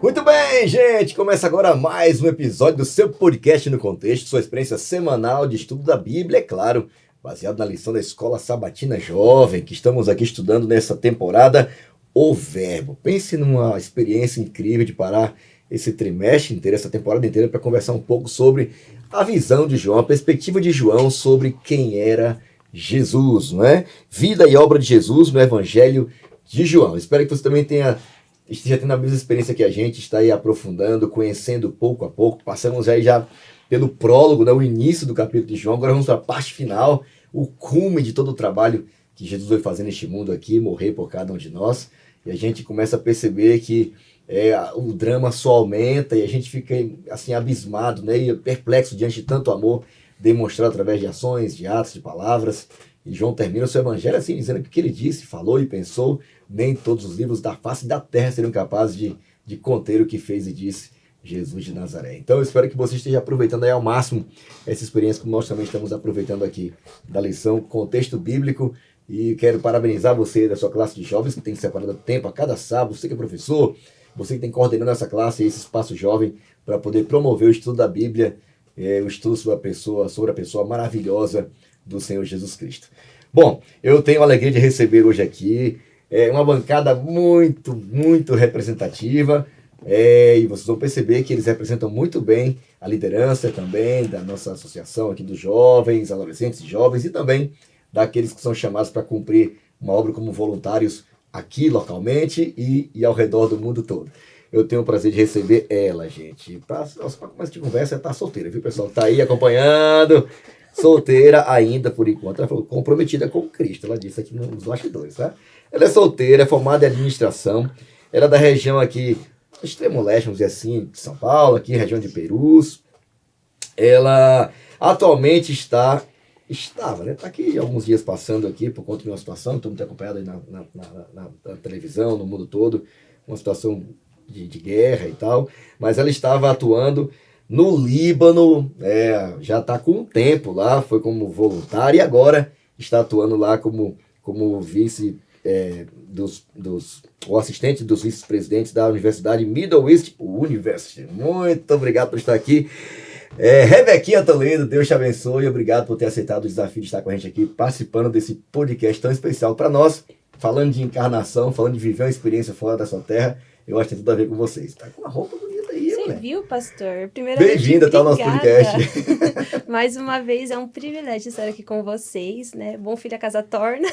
Muito bem, gente! Começa agora mais um episódio do seu podcast no contexto, sua experiência semanal de estudo da Bíblia, é claro, baseado na lição da Escola Sabatina Jovem, que estamos aqui estudando nessa temporada, o Verbo. Pense numa experiência incrível de parar esse trimestre inteiro, essa temporada inteira, para conversar um pouco sobre a visão de João, a perspectiva de João sobre quem era Jesus, não é? Vida e obra de Jesus no Evangelho de João. Espero que você também esteja tendo a mesma experiência que a gente, está aí aprofundando, conhecendo pouco a pouco. Passamos aí já pelo prólogo, né, o início do capítulo de João, agora vamos para a parte final, o cume de todo o trabalho que Jesus vai fazer neste mundo aqui, morrer por cada um de nós. E a gente começa a perceber que o drama só aumenta e a gente fica assim abismado, né, e perplexo diante de tanto amor demonstrado através de ações, de atos, de palavras. E João termina o seu evangelho assim, dizendo que o que ele disse, falou e pensou, nem todos os livros da face da terra seriam capazes de conter o que fez e disse Jesus de Nazaré. Então eu espero que você esteja aproveitando aí ao máximo essa experiência, como nós também estamos aproveitando aqui da lição Contexto Bíblico. E quero parabenizar você da sua classe de jovens que tem separado tempo a cada sábado, você que é professor, você que tem coordenado essa classe, esse espaço jovem, para poder promover o estudo da Bíblia, o estudo sobre a pessoa maravilhosa do Senhor Jesus Cristo. Bom, eu tenho a alegria de receber hoje aqui uma bancada muito, muito representativa, e vocês vão perceber que eles representam muito bem a liderança também da nossa associação aqui dos jovens, adolescentes e jovens, e também daqueles que são chamados para cumprir uma obra como voluntários aqui localmente e ao redor do mundo todo. Eu tenho o prazer de receber ela, gente. Para começar de conversa, ela está solteira, viu, pessoal? Está aí acompanhando. Solteira ainda, por enquanto. Ela falou comprometida com Cristo. Ela disse aqui nos bastidores, tá? Ela é solteira, é formada em administração. Ela é da região aqui, extremo leste, vamos dizer assim, de São Paulo, aqui, região de Perus. Ela atualmente estava, né? Está aqui alguns dias passando aqui por conta de uma situação, estamos muito acompanhado aí na televisão, no mundo todo, uma situação de guerra e tal, mas ela estava atuando no Líbano, já está com um tempo lá, foi como voluntária e agora está atuando lá como vice o assistente dos vice-presidentes da Universidade Middle East University. Muito obrigado por estar aqui. Rebequinha Toledo, Deus te abençoe, obrigado por ter aceitado o desafio de estar com a gente aqui, participando desse podcast tão especial para nós, falando de encarnação, falando de viver uma experiência fora da sua terra. Eu acho que tem tudo a ver com vocês. Tá com uma roupa bonita aí, Você né? Viu, pastor? Primeiramente, bem-vinda, tá ao nosso podcast. Mais uma vez, é um privilégio estar aqui com vocês, né? Bom filho a casa torna.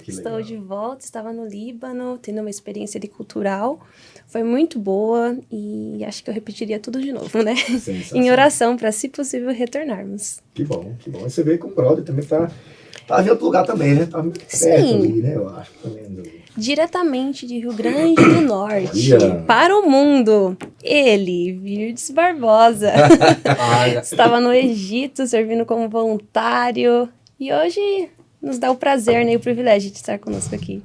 Estou de volta, estava no Líbano, tendo uma experiência cultural. Foi muito boa e acho que eu repetiria tudo de novo, né? Em oração, para, se possível, retornarmos. Que bom, que bom. Você veio com o brother também tá em outro lugar também, né? Tá perto ali, né? Eu acho também. Diretamente de Rio Grande do Norte, para o mundo, ele, Virdes Barbosa, estava no Egito servindo como voluntário e hoje nos dá o prazer, né, e o privilégio de estar conosco aqui.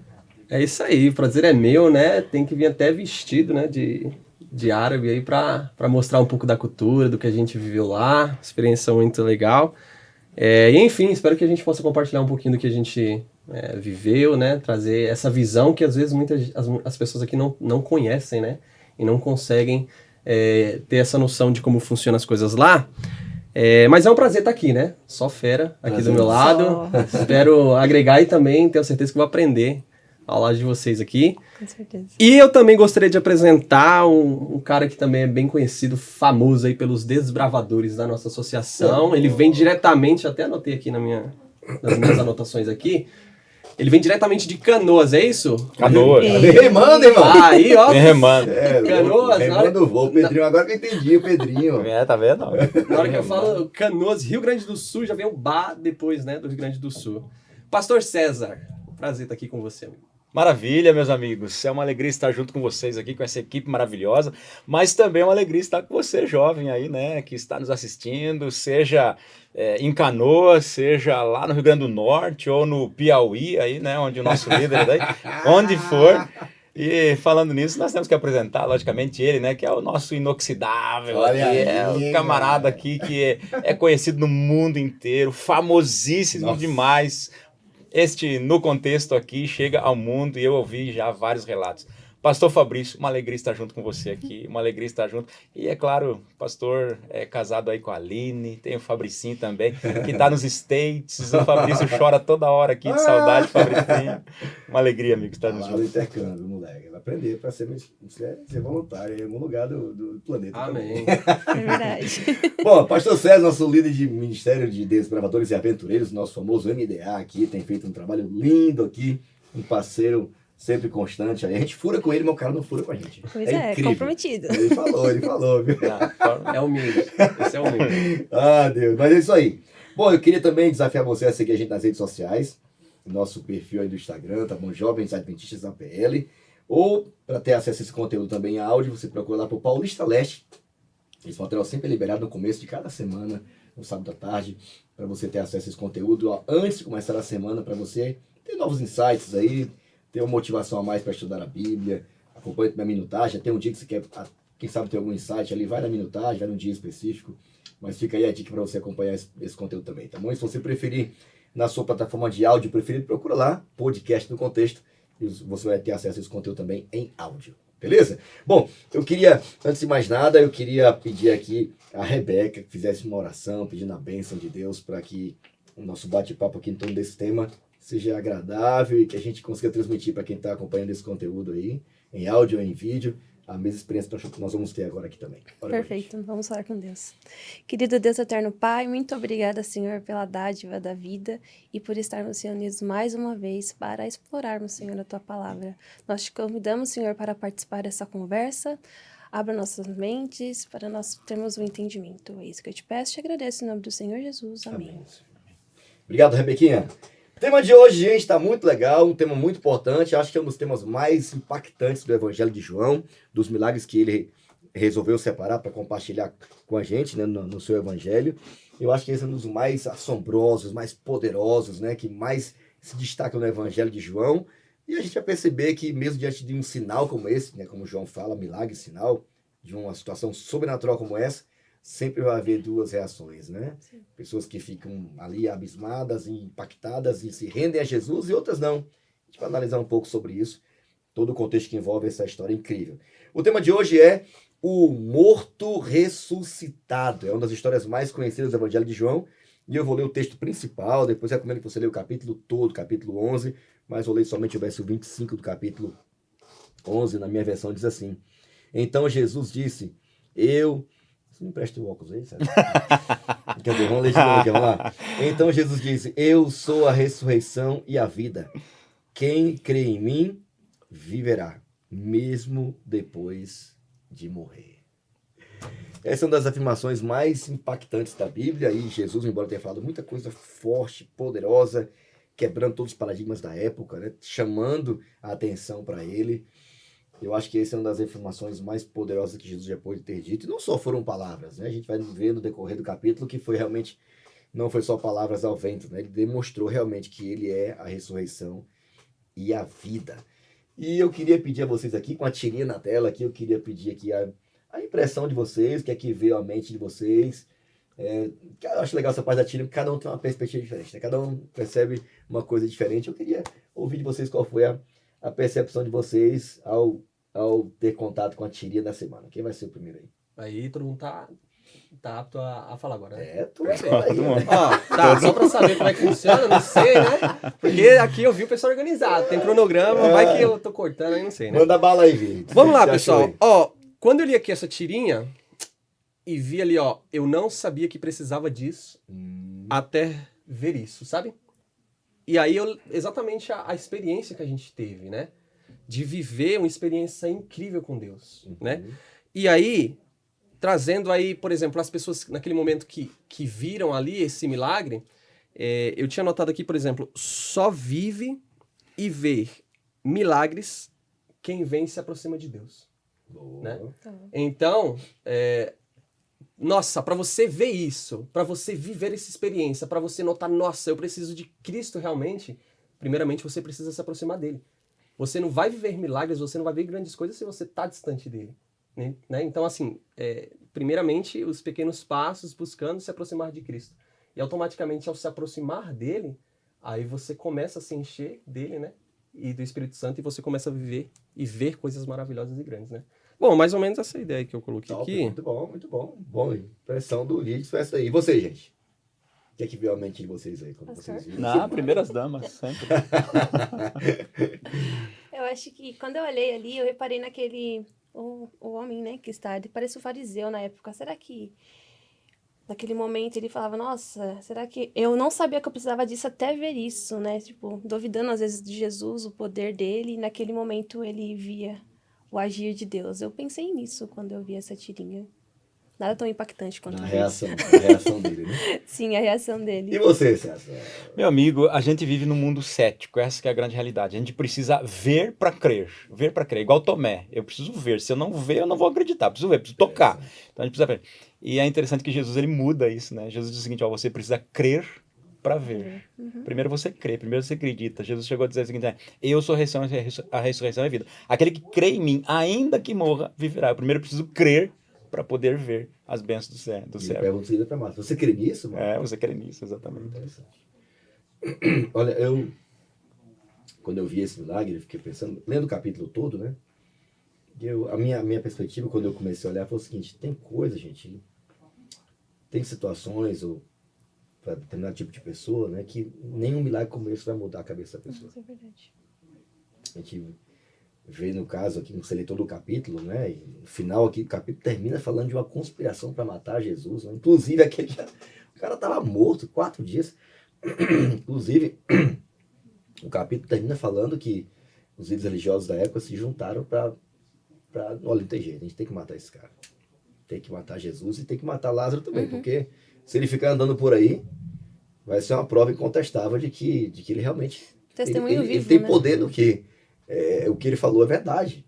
É isso aí, o prazer é meu, né, tem que vir até vestido, né, de árabe aí para mostrar um pouco da cultura, do que a gente viveu lá, experiência muito legal. E enfim, espero que a gente possa compartilhar um pouquinho do que a gente viveu, né? Trazer essa visão que às vezes as pessoas aqui não conhecem, né? E não conseguem ter essa noção de como funcionam as coisas lá. Mas é um prazer estar aqui, né? Só fera aqui do meu lado. Espero agregar e também tenho certeza que vou aprender ao lado de vocês aqui. Com certeza. E eu também gostaria de apresentar um cara que também é bem conhecido, famoso aí pelos desbravadores da nossa associação. Ele vem diretamente, até anotei aqui nas minhas anotações aqui, ele vem diretamente de Canoas, é isso? Canoas. Remando, irmão. Aí, ó. Remando. Canoas. Remando o voo. Pedrinho, agora que eu entendi o Pedrinho. Tá vendo? Na hora que eu falo Canoas, Rio Grande do Sul, já vem o Bar depois, né, do Rio Grande do Sul. Pastor César, prazer estar aqui com você, amigo. Maravilha, meus amigos. É uma alegria estar junto com vocês aqui, com essa equipe maravilhosa, mas também é uma alegria estar com você, jovem aí, né, que está nos assistindo, seja em Canoas, seja lá no Rio Grande do Norte ou no Piauí, aí, né, onde o nosso líder é daí, onde for. E falando nisso, nós temos que apresentar, logicamente, ele, né, que é o nosso inoxidável. Olha aqui, aí, o camarada aqui que é conhecido no mundo inteiro, famosíssimo demais. No contexto aqui, chega ao mundo e eu ouvi já vários relatos. Pastor Fabrício, uma alegria estar junto com você aqui, uma alegria estar junto. E é claro, o pastor é casado aí com a Aline, tem o Fabricinho também, que está nos States. O Fabrício chora toda hora aqui de saudade, Fabricinho. Uma alegria, amigo, estar junto. Lá do intercâmbio, moleque. Vai aprender para ser voluntário em algum lugar do planeta. Amém. É verdade. Bom, pastor César, nosso líder de Ministério de Desbravadores e Aventureiros, nosso famoso MDA aqui, tem feito um trabalho lindo aqui, um parceiro sempre constante. Aí a gente fura com ele, mas o cara não fura com a gente. Pois é, incrível. comprometido. Ele falou, viu? É humilde. Esse é humilde. Ah, Deus, mas é isso aí. Bom, eu queria também desafiar você a seguir a gente nas redes sociais, nosso perfil aí do Instagram, tá bom? Jovens Adventistas APL, ou para ter acesso a esse conteúdo também em áudio, você procura lá pro Paulista Leste. Esse material sempre é liberado no começo de cada semana, no sábado à tarde, para você ter acesso a esse conteúdo antes de começar a semana, para você ter novos insights aí, ter uma motivação a mais para estudar a Bíblia. Acompanhe na minutagem. Tem um dia que você quer, quem sabe, ter algum insight ali, vai na minutagem, vai num dia específico. Mas fica aí a dica para você acompanhar esse conteúdo também, tá bom? E se você preferir, na sua plataforma de áudio preferida, procura lá, Podcast no Contexto, e você vai ter acesso a esse conteúdo também em áudio. Beleza? Bom, eu queria, antes de mais nada, eu queria pedir aqui a Rebeca que fizesse uma oração, pedindo a bênção de Deus para que o nosso bate-papo aqui em torno desse tema seja agradável e que a gente consiga transmitir para quem está acompanhando esse conteúdo aí, em áudio ou em vídeo, a mesma experiência que nós vamos ter agora aqui também. Perfeito, vamos falar com Deus. Querido Deus eterno Pai, muito obrigada, Senhor, pela dádiva da vida e por estarmos reunidos mais uma vez para explorarmos, Senhor, a Tua Palavra. Nós te convidamos, Senhor, para participar dessa conversa. Abra nossas mentes para nós termos um entendimento. É isso que eu te peço e te agradeço em nome do Senhor Jesus. Amém. Amém. Obrigado, Rebequinha. O tema de hoje, gente, está muito legal, um tema muito importante. Acho que é um dos temas mais impactantes do Evangelho de João, dos milagres que ele resolveu separar para compartilhar com a gente, né, no seu Evangelho. Eu acho que esse é um dos mais assombrosos, mais poderosos, né, que mais se destaca no Evangelho de João. E a gente vai perceber que mesmo diante de um sinal como esse, né, como João fala, milagre, sinal, de uma situação sobrenatural como essa, sempre vai haver duas reações, né? Sim. Pessoas que ficam ali abismadas e impactadas e se rendem a Jesus e outras não. A gente vai analisar um pouco sobre isso, todo o contexto que envolve essa história incrível. O tema de hoje é o morto ressuscitado. É uma das histórias mais conhecidas do Evangelho de João. E eu vou ler o texto principal, depois recomendo que você leia o capítulo todo, capítulo 11, mas vou ler somente o verso 25 do capítulo 11, na minha versão diz assim: Então Jesus disse, Você me empresta o óculos aí, sabe? Vamos ler de novo aqui, vamos lá. Então Jesus disse, eu sou a ressurreição e a vida. Quem crê em mim, viverá, mesmo depois de morrer. Essa é uma das afirmações mais impactantes da Bíblia. E Jesus, embora tenha falado muita coisa forte, poderosa, quebrando todos os paradigmas da época, né? Chamando a atenção para ele, eu acho que essa é uma das afirmações mais poderosas que Jesus já pôde ter dito. E não só foram palavras, né? A gente vai ver no decorrer do capítulo que foi realmente, não foi só palavras ao vento, né? Ele demonstrou realmente que ele é a ressurreição e a vida. E eu queria pedir a vocês aqui, com a tirinha na tela aqui, eu queria pedir aqui a impressão de vocês, o que é que veio à mente de vocês. Eu acho legal essa parte da tirinha, porque cada um tem uma perspectiva diferente, né? Cada um percebe uma coisa diferente. Eu queria ouvir de vocês qual foi a percepção de vocês ao ter contato com a tirinha da semana. Quem vai ser o primeiro aí? Aí todo mundo tá apto a falar agora, né? Tudo aí, né? Tá, só pra saber como é que funciona, não sei, né? Porque aqui eu vi o pessoal organizado, tem cronograma, vai que eu tô cortando aí, não sei, né? Manda bala aí, Vitor. Vamos lá, pessoal. Quando eu li aqui essa tirinha e vi ali, eu não sabia que precisava disso até ver isso, sabe? E aí, exatamente a experiência que a gente teve, né? De viver uma experiência incrível com Deus, né? E aí, trazendo aí, por exemplo, as pessoas naquele momento que viram ali esse milagre, eu tinha notado aqui, por exemplo, só vive e vê milagres quem vem e se aproxima de Deus. Né? Então, nossa, para você ver isso, para você viver essa experiência, para você notar, nossa, eu preciso de Cristo realmente, primeiramente você precisa se aproximar dele. Você não vai viver milagres, você não vai ver grandes coisas se você está distante dele. Né? Então, assim, primeiramente, os pequenos passos buscando se aproximar de Cristo. E automaticamente, ao se aproximar dele, aí você começa a se encher dele, né? e do Espírito Santo, e você começa a viver e ver coisas maravilhosas e grandes, né? Bom, mais ou menos essa ideia que eu coloquei Top, aqui. muito bom, muito bom. Bom, impressão do Lídio foi essa aí. E você, gente? O que é que veio a mente de vocês aí quando Pastor? vocês viram? Não, primeiras damas, sempre. Eu acho que quando eu olhei ali, eu reparei naquele... O homem, né, que está... Ele parece o fariseu na época. Será que... Naquele momento ele falava, nossa, será que... Eu não sabia que eu precisava disso até ver isso, né? Tipo, duvidando às vezes de Jesus, o poder dele. E naquele momento ele via o agir de Deus. Eu pensei nisso quando eu vi essa tirinha. Nada tão impactante quanto A isso. reação dele, né? Sim, a reação dele. E você, César? Meu amigo, a gente vive num mundo cético, essa que é a grande realidade. A gente precisa ver para crer, igual Tomé. Eu preciso ver, se eu não ver, eu não vou acreditar, preciso ver, preciso tocar. Então a gente precisa ver. E é interessante que Jesus, ele muda isso, né? Jesus diz o seguinte, ó, você precisa crer para ver. Primeiro você crê, primeiro você acredita. Jesus chegou a dizer o seguinte, eu sou a ressurreição e a vida. Aquele que crê em mim, ainda que morra, viverá. Eu primeiro preciso crer para poder ver as bênçãos do céu. E pergunta seguida para Márcio. Você crê nisso, mano? Você crê nisso, exatamente. Interessante. Olha, quando eu vi esse milagre, eu fiquei pensando, lendo o capítulo todo, né? A minha perspectiva, quando eu comecei a olhar, foi o seguinte, tem coisa, gente, tem situações, ou para determinado tipo de pessoa, né, que nenhum milagre como esse vai mudar a cabeça da pessoa. Isso é verdade. A gente vê no caso aqui, você lê todo o capítulo, né? E no final aqui, o capítulo termina falando de uma conspiração para matar Jesus, né? Inclusive, o cara estava morto 4 dias. Inclusive, o capítulo termina falando que os líderes religiosos da época se juntaram para olha, não tem jeito, a gente tem que matar esse cara. Tem que matar Jesus e tem que matar Lázaro também, porque se ele ficar andando por aí, vai ser uma prova incontestável de que ele realmente Testemunho vivo, ele tem né? poder do que o que ele falou é verdade.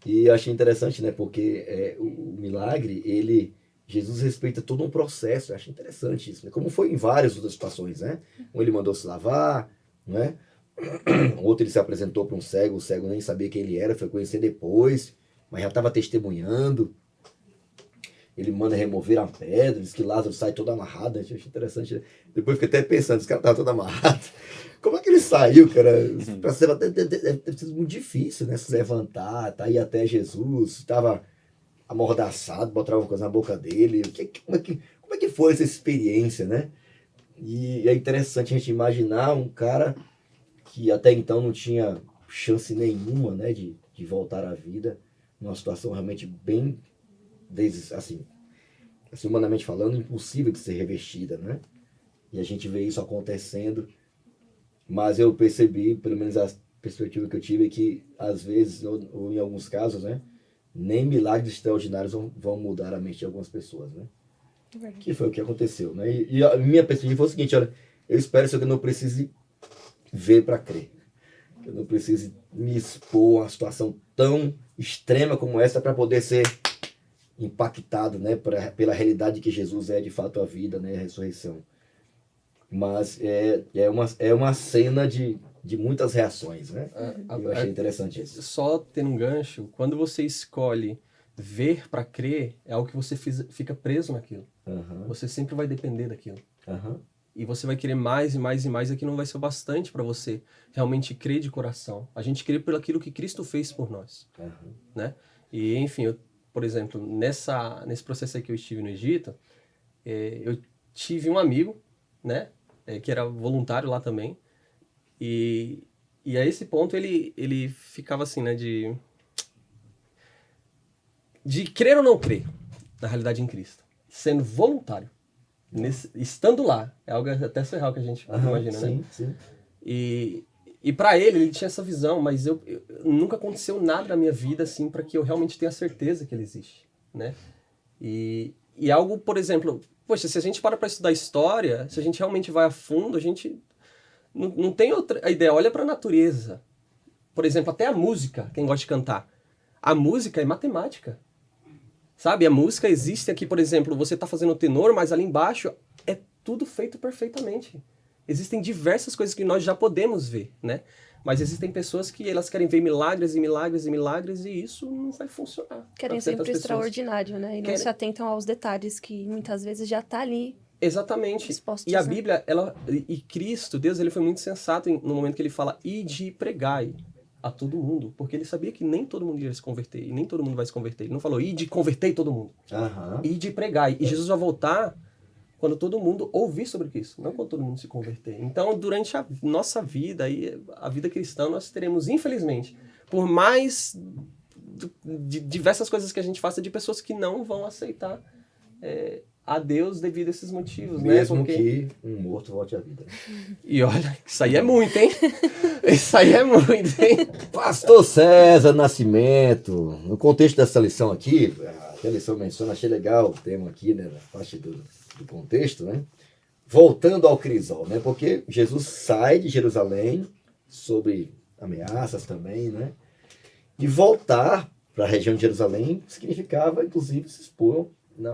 E eu achei interessante, né? Porque o milagre, Jesus respeita todo um processo. Eu acho interessante isso, né? Como foi em várias outras situações, né? Um ele mandou se lavar, né? O outro ele se apresentou para um cego, o cego nem sabia quem ele era, foi conhecer depois, mas já estava testemunhando. Ele manda remover a pedra, diz que Lázaro sai todo amarrado. Eu achei interessante, né? Depois fiquei até pensando, esse cara estava todo amarrado. Como é que ele saiu, cara? Deve ter sido muito difícil, né? Se levantar, tá aí até Jesus, estava amordaçado, botar uma coisa na boca dele. Como é que foi essa experiência, né? E é interessante a gente imaginar um cara que até então não tinha chance nenhuma, né, de voltar à vida, numa situação realmente bem, assim, humanamente falando, impossível de ser revestida, né? E a gente vê isso acontecendo. Mas eu percebi, pelo menos a perspectiva que eu tive, é que às vezes, ou em alguns casos, né, nem milagres extraordinários vão mudar a mente de algumas pessoas, né? Que foi o que aconteceu, né? E a minha perspectiva foi o seguinte, olha, eu espero que eu não precise ver para crer. Que eu não precise me expor a uma situação tão extrema como essa para poder ser impactado, né, pela realidade que Jesus é de fato a vida, né, a ressurreição. Mas é uma cena de muitas reações, né? Eu achei interessante isso. Só tendo um gancho, quando você escolhe ver para crer, é algo que você fica preso naquilo. Você sempre vai depender daquilo. E você vai querer mais e mais e mais, e aquilo não vai ser o bastante para você realmente crer de coração. A gente crê pelo aquilo que Cristo fez por nós, né? E, enfim, por exemplo, nesse processo aí que eu estive no Egito, eu tive um amigo, né, que era voluntário lá também, e a esse ponto ele ficava assim, né, de crer ou não crer na realidade em Cristo, sendo voluntário, estando lá, é algo até surreal que a gente imagina, sim, né? Sim. E para ele tinha essa visão, mas eu nunca aconteceu nada na minha vida assim para que eu realmente tenha certeza que ele existe, né? E algo, por exemplo, poxa, se a gente para estudar história, se a gente realmente vai a fundo, a gente não tem outra ideia. Olha para a natureza, por exemplo, até a música, quem gosta de cantar, a música é matemática, sabe? A música existe aqui, por exemplo, você está fazendo o tenor, mas ali embaixo é tudo feito perfeitamente. Existem diversas coisas que nós já podemos ver, né? Mas existem pessoas que elas querem ver milagres e milagres e milagres e isso não vai funcionar. Querem sempre extraordinário, né? E não se atentam aos detalhes que muitas vezes já está ali Exatamente. Expostos, E a né? Bíblia, e Cristo, Deus, ele foi muito sensato no momento que ele fala, ide e pregai a todo mundo, porque ele sabia que nem todo mundo ia se converter, e nem todo mundo vai se converter. Ele não falou, ide e convertei todo mundo. Aham. Ide e pregai. E Jesus vai voltar quando todo mundo ouvir sobre Cristo, não quando todo mundo se converter. Então, durante a nossa vida, e a vida cristã, nós teremos, infelizmente, por mais de diversas coisas que a gente faça, de pessoas que não vão aceitar a Deus devido a esses motivos, Mesmo né? Porque... que um morto volte à vida. E olha, isso aí é muito, hein? Isso aí é muito, hein? Pastor César Nascimento, no contexto dessa lição aqui, a lição menciona, achei legal o tema aqui, né, na parte do contexto, né? Voltando ao crisol, né? Porque Jesus sai de Jerusalém sob ameaças também, né? E voltar para a região de Jerusalém significava, inclusive, se expor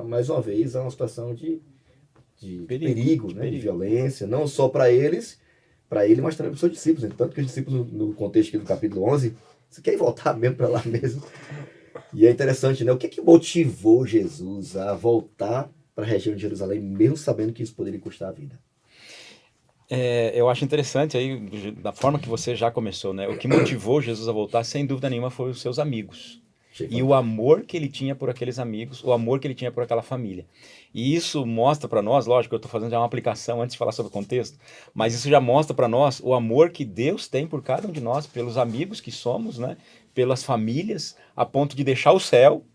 mais uma vez a uma situação de perigo, né? De violência, não só para ele, mas também para os seus discípulos. Tanto que os discípulos, no contexto aqui do capítulo 11, você quer voltar mesmo para lá mesmo. E é interessante, né? O que motivou Jesus a voltar para a região de Jerusalém, mesmo sabendo que isso poderia custar a vida? Eu acho interessante aí, da forma que você já começou, né? O que motivou Jesus a voltar, sem dúvida nenhuma, foi os seus amigos. E o amor que ele tinha por aqueles amigos, o amor que ele tinha por aquela família. E isso mostra para nós, lógico, eu estou fazendo já uma aplicação antes de falar sobre o contexto, mas isso já mostra para nós o amor que Deus tem por cada um de nós, pelos amigos que somos, né? Pelas famílias, a ponto de deixar o céu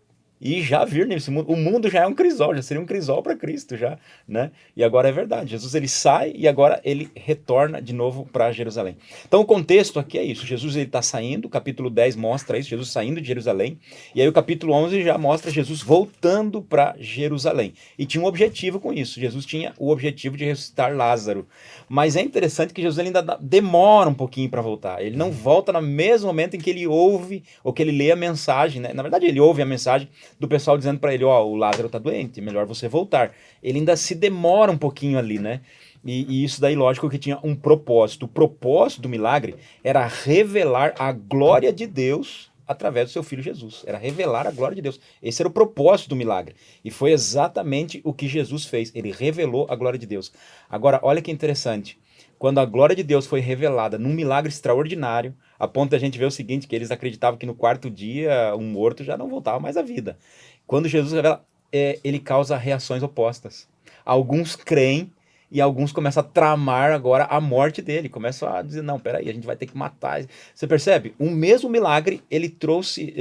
e já vir nesse mundo. O mundo já é um crisol, já seria um crisol para Cristo, já, né? E agora é verdade, Jesus ele sai e agora ele retorna de novo para Jerusalém. Então o contexto aqui é isso, Jesus ele está saindo, o capítulo 10 mostra isso, Jesus saindo de Jerusalém, e aí o capítulo 11 já mostra Jesus voltando para Jerusalém. E tinha um objetivo com isso, Jesus tinha o objetivo de ressuscitar Lázaro. Mas é interessante que Jesus ele ainda demora um pouquinho para voltar, ele não volta no mesmo momento em que ele ouve, ou que ele lê a mensagem, né? Na verdade ele ouve a mensagem do pessoal dizendo para ele, o Lázaro tá doente, é melhor você voltar. Ele ainda se demora um pouquinho ali, né? E isso daí, lógico, que tinha um propósito. O propósito do milagre era revelar a glória de Deus através do seu filho Jesus. Era revelar a glória de Deus. Esse era o propósito do milagre. E foi exatamente o que Jesus fez. Ele revelou a glória de Deus. Agora, olha que interessante. Quando a glória de Deus foi revelada num milagre extraordinário, a ponto da gente ver o seguinte, que eles acreditavam que no quarto dia um morto já não voltava mais à vida. Quando Jesus revela, ele causa reações opostas. Alguns creem e alguns começam a tramar agora a morte dele. Começam a dizer, não, peraí, a gente vai ter que matar. Você percebe? O mesmo milagre, ele trouxe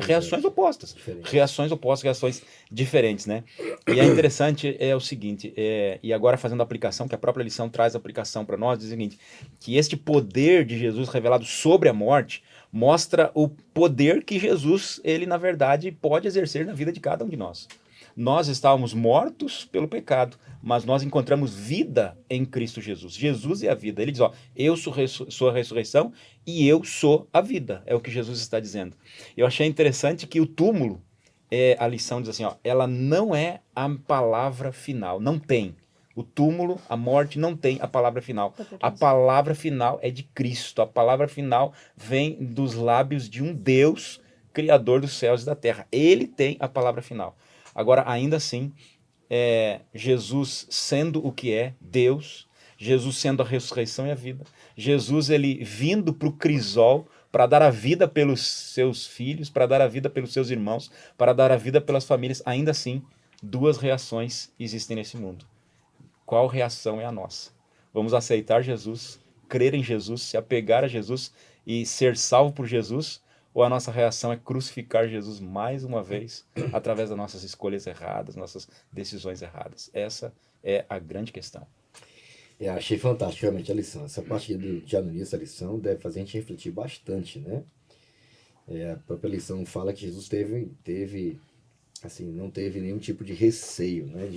reações opostas. Reações opostas, reações diferentes, né? E é interessante, o seguinte, e agora fazendo a aplicação, que a própria lição traz a aplicação para nós, diz o seguinte, que este poder de Jesus revelado sobre a morte mostra o poder que Jesus, ele na verdade pode exercer na vida de cada um de nós. Nós estávamos mortos pelo pecado, mas nós encontramos vida em Cristo Jesus. Jesus é a vida. Ele diz, eu sou a ressurreição e eu sou a vida. É o que Jesus está dizendo. Eu achei interessante que o túmulo, a lição diz assim, ela não é a palavra final, não tem. O túmulo, a morte, não tem a palavra final. A palavra final é de Cristo. A palavra final vem dos lábios de um Deus, Criador dos céus e da terra. Ele tem a palavra final. Agora, ainda assim, Jesus sendo o que é, Deus, Jesus sendo a ressurreição e a vida, Jesus ele vindo para o crisol para dar a vida pelos seus filhos, para dar a vida pelos seus irmãos, para dar a vida pelas famílias, ainda assim, duas reações existem nesse mundo. Qual reação é a nossa? Vamos aceitar Jesus, crer em Jesus, se apegar a Jesus e ser salvo por Jesus? Ou a nossa reação é crucificar Jesus mais uma vez através das nossas escolhas erradas, nossas decisões erradas? Essa é a grande questão. Achei fantástico realmente a lição. Essa parte já no início da lição deve fazer a gente refletir bastante, né? A própria lição fala que Jesus assim, não teve nenhum tipo de receio, né?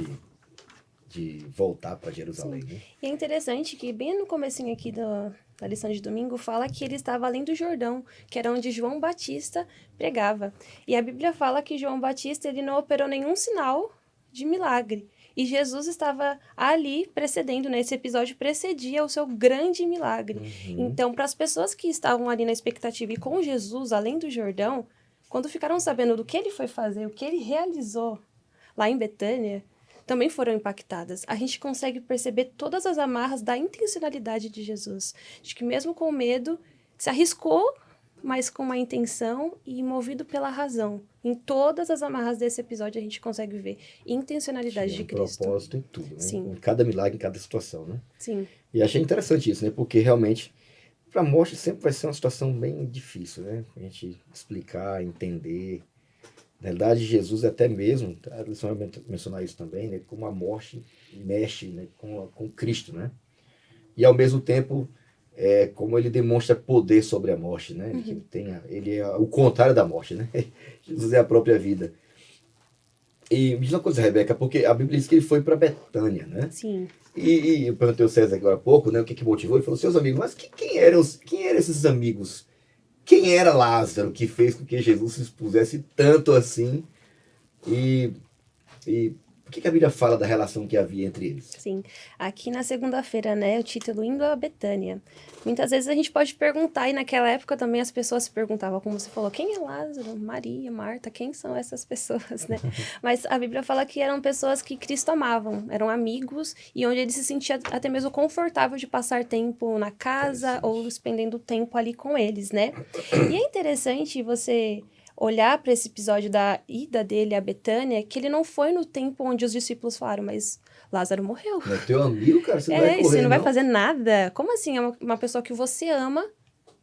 De voltar para Jerusalém. Né? E é interessante que bem no comecinho aqui da lição de domingo fala que ele estava além do Jordão, que era onde João Batista pregava. E a Bíblia fala que João Batista ele não operou nenhum sinal de milagre. E Jesus estava ali precedendo, né? Esse episódio precedia o seu grande milagre. Uhum. Então, para as pessoas que estavam ali na expectativa e com Jesus, além do Jordão, quando ficaram sabendo do que ele foi fazer, o que ele realizou lá em Betânia, também foram impactadas. A gente consegue perceber todas as amarras da intencionalidade de Jesus. De que mesmo com medo, se arriscou, mas com uma intenção e movido pela razão. Em todas as amarras desse episódio a gente consegue ver intencionalidade de Cristo. Propósito em tudo, né? Sim. Em cada milagre, em cada situação, né? Sim. E achei interessante isso, né? Porque realmente, para a morte sempre vai ser uma situação bem difícil, né? A gente explicar, entender. Na verdade, Jesus até mesmo, a lição vai mencionar isso também, né? Como a morte mexe, né? com Cristo, né? E ao mesmo tempo, como ele demonstra poder sobre a morte, né? Ele é o contrário da morte, né? Jesus é a própria vida. E me diz uma coisa, Rebeca, porque a Bíblia diz que ele foi para Betânia, né? Sim. E eu perguntei ao César agora há pouco, né? O que motivou? Ele falou, seus amigos, mas quem eram esses amigos? Quem era Lázaro que fez com que Jesus se expusesse tanto assim? E por que a Bíblia fala da relação que havia entre eles? Sim. Aqui na segunda-feira, né, o título Indo a Betânia. Muitas vezes a gente pode perguntar, e naquela época também as pessoas se perguntavam, como você falou, quem é Lázaro, Maria, Marta, quem são essas pessoas, né? Mas a Bíblia fala que eram pessoas que Cristo amavam, eram amigos, e onde ele se sentia até mesmo confortável de passar tempo na casa ou expendendo tempo ali com eles, né? E é interessante você olhar para esse episódio da ida dele a Betânia, que ele não foi no tempo onde os discípulos falaram, mas Lázaro morreu. Não é teu amigo, cara, você não vai correr, você não vai fazer nada. Como assim? É uma pessoa que você ama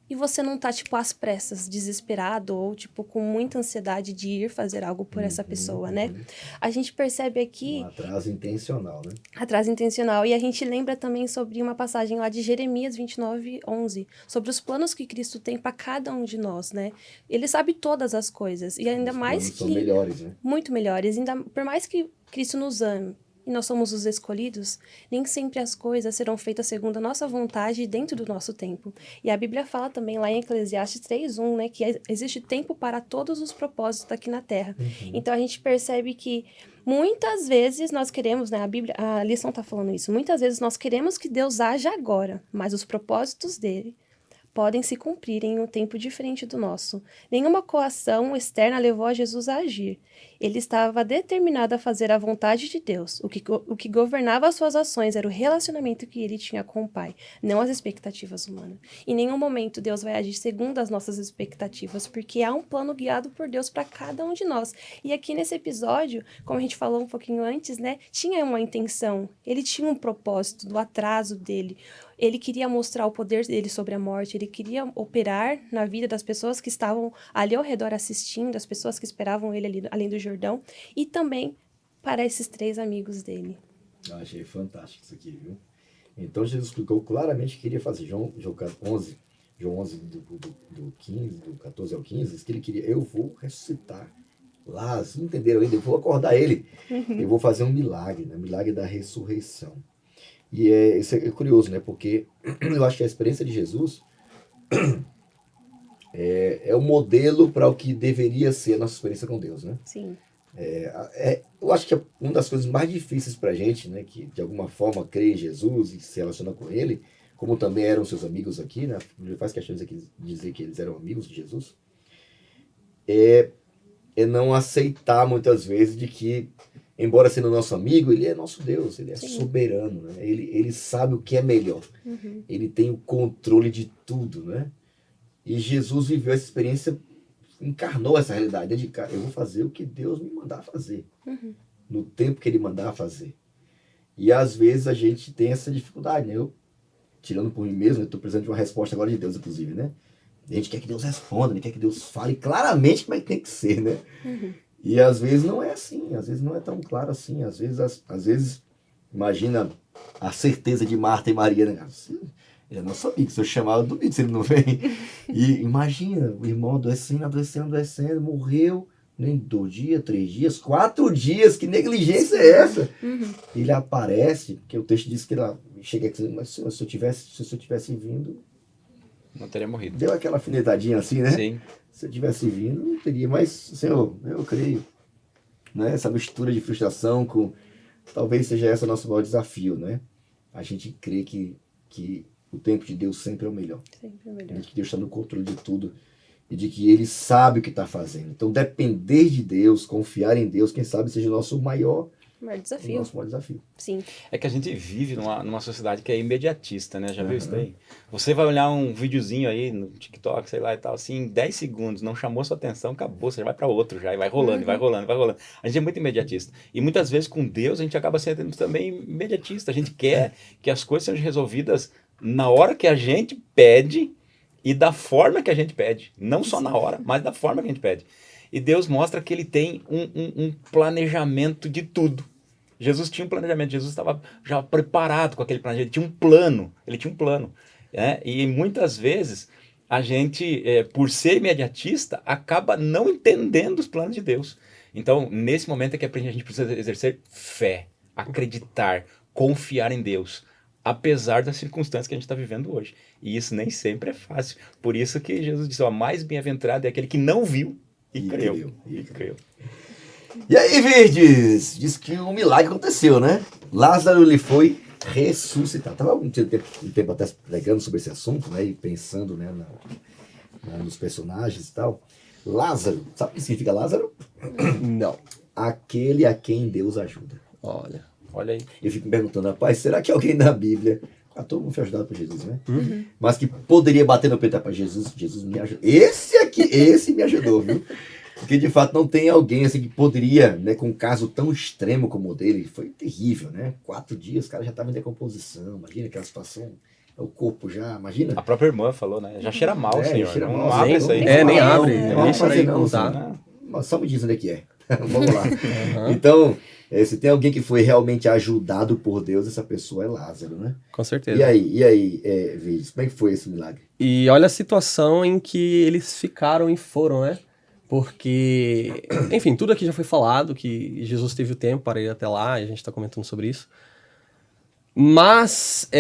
e você não tá, tipo, às pressas, desesperado ou, tipo, com muita ansiedade de ir fazer algo por essa pessoa, né? A gente percebe aqui... Um atraso intencional, né? Atraso intencional. E a gente lembra também sobre uma passagem lá de Jeremias 29:11, sobre os planos que Cristo tem para cada um de nós, né? Ele sabe todas as coisas. E ainda mais que... são melhores, né? Muito melhores. Ainda, por mais que Cristo nos ame, e nós somos os escolhidos, nem sempre as coisas serão feitas segundo a nossa vontade dentro do nosso tempo. E a Bíblia fala também lá em Eclesiastes 3:1, né, que existe tempo para todos os propósitos aqui na Terra. Então a gente percebe que muitas vezes nós queremos, né, a lição está falando isso, muitas vezes nós queremos que Deus haja agora, mas os propósitos dele podem se cumprir em um tempo diferente do nosso. Nenhuma coação externa levou a Jesus a agir. Ele estava determinado a fazer a vontade de Deus. O que governava as suas ações era o relacionamento que ele tinha com o Pai, não as expectativas humanas. Em nenhum momento Deus vai agir segundo as nossas expectativas, porque há um plano guiado por Deus para cada um de nós. E aqui nesse episódio, como a gente falou um pouquinho antes, né, tinha uma intenção. Ele tinha um propósito do atraso dele. Ele queria mostrar o poder dele sobre a morte, ele queria operar na vida das pessoas que estavam ali ao redor assistindo, as pessoas que esperavam ele ali, além do Jordão, e também para esses 3 amigos dele. Achei fantástico isso aqui, viu? Então Jesus explicou claramente que queria fazer. João 11, do 15, do 14 ao 15, diz que ele queria, eu vou ressuscitar Lázaro, entenderam ainda? Eu vou acordar ele, eu vou fazer um milagre, né? Milagre da ressurreição. E isso é curioso, né? Porque eu acho que a experiência de Jesus é o modelo para o que deveria ser a nossa experiência com Deus, né? Sim. Eu acho que uma das coisas mais difíceis para a gente, né? Que de alguma forma crê em Jesus e se relaciona com ele, como também eram seus amigos aqui, né? Ele faz questão de dizer que eles eram amigos de Jesus, é não aceitar muitas vezes de que, embora sendo nosso amigo, ele é nosso Deus, ele é soberano, né? Ele sabe o que é melhor, ele tem o controle de tudo, né? E Jesus viveu essa experiência, encarnou essa realidade, de cara, eu vou fazer o que Deus me mandar fazer, no tempo que ele mandar fazer. E às vezes a gente tem essa dificuldade, né? Eu, tirando por mim mesmo, eu estou precisando de uma resposta agora de Deus, inclusive, né? A gente quer que Deus responda, né? Quer que Deus fale claramente como é que tem que ser, né? E às vezes não é assim, às vezes não é tão claro assim, às vezes imagina a certeza de Marta e Maria, né? Ele é nosso amigo, se eu chamar, eu duvido se ele não vem. E imagina, o irmão adoecendo, morreu nem 2 dias, 3 dias, 4 dias, que negligência é essa? Ele aparece, porque o texto diz que ele chega aqui, mas se eu tivesse vindo, não teria morrido. Deu aquela alfinetadinha assim, né? Sim. Se eu tivesse vindo, não teria. Mas, Senhor, eu creio. Né? Essa mistura de frustração com... Talvez seja esse o nosso maior desafio, né? A gente crê que o tempo de Deus sempre é o melhor. Sempre é o melhor. De que Deus está no controle de tudo. E de que Ele sabe o que está fazendo. Então, depender de Deus, confiar em Deus, quem sabe seja o nosso maior O maior desafio. O nosso maior desafio. Sim. É que a gente vive numa sociedade que é imediatista, né? Já viu isso daí? Você vai olhar um videozinho aí no TikTok, sei lá e tal, assim, em 10 segundos, não chamou sua atenção, acabou, você já vai para outro já, e vai rolando, e vai rolando, vai rolando. A gente é muito imediatista. E muitas vezes com Deus a gente acaba sendo também imediatista. A gente quer que as coisas sejam resolvidas na hora que a gente pede e da forma que a gente pede. Não só na hora, mas da forma que a gente pede. E Deus mostra que ele tem um planejamento de tudo. Jesus tinha um planejamento, Jesus estava já preparado com aquele planejamento, ele tinha um plano. Né? E muitas vezes a gente, por ser imediatista, acaba não entendendo os planos de Deus. Então, nesse momento é que a gente precisa exercer fé, acreditar, confiar em Deus, apesar das circunstâncias que a gente está vivendo hoje. E isso nem sempre é fácil. Por isso que Jesus disse, mais bem-aventurado é aquele que não viu e creu. E aí, Verdes? Diz que um milagre aconteceu, né? Lázaro ele foi ressuscitado. Estava um tempo até pregando sobre esse assunto, né? E pensando, né, nos personagens e tal. Lázaro, sabe o que significa Lázaro? Não. Aquele a quem Deus ajuda. Olha aí. Eu fico me perguntando, rapaz, será que alguém na Bíblia... todo mundo foi ajudado por Jesus, né? Mas que poderia bater no peito para Jesus me ajuda. Esse me ajudou, viu? Porque de fato não tem alguém assim que poderia, né, com um caso tão extremo como o dele, foi terrível, né? 4 dias, o cara já estava em decomposição, imagina aquela situação, o corpo já, imagina. A própria irmã falou, né? Já cheira mal, senhor. Cheira não mal, abre isso aí. Nem abre. Não Deixa fazer aí não, contar. né? Mas só me diz onde é que é. Vamos lá. Então, se tem alguém que foi realmente ajudado por Deus, essa pessoa é Lázaro, né? Com certeza. E aí, Vinícius, como é que foi esse milagre? E olha a situação em que eles ficaram e foram, né? Porque, enfim, tudo aqui já foi falado, que Jesus teve o tempo para ir até lá, e a gente está comentando sobre isso. Mas,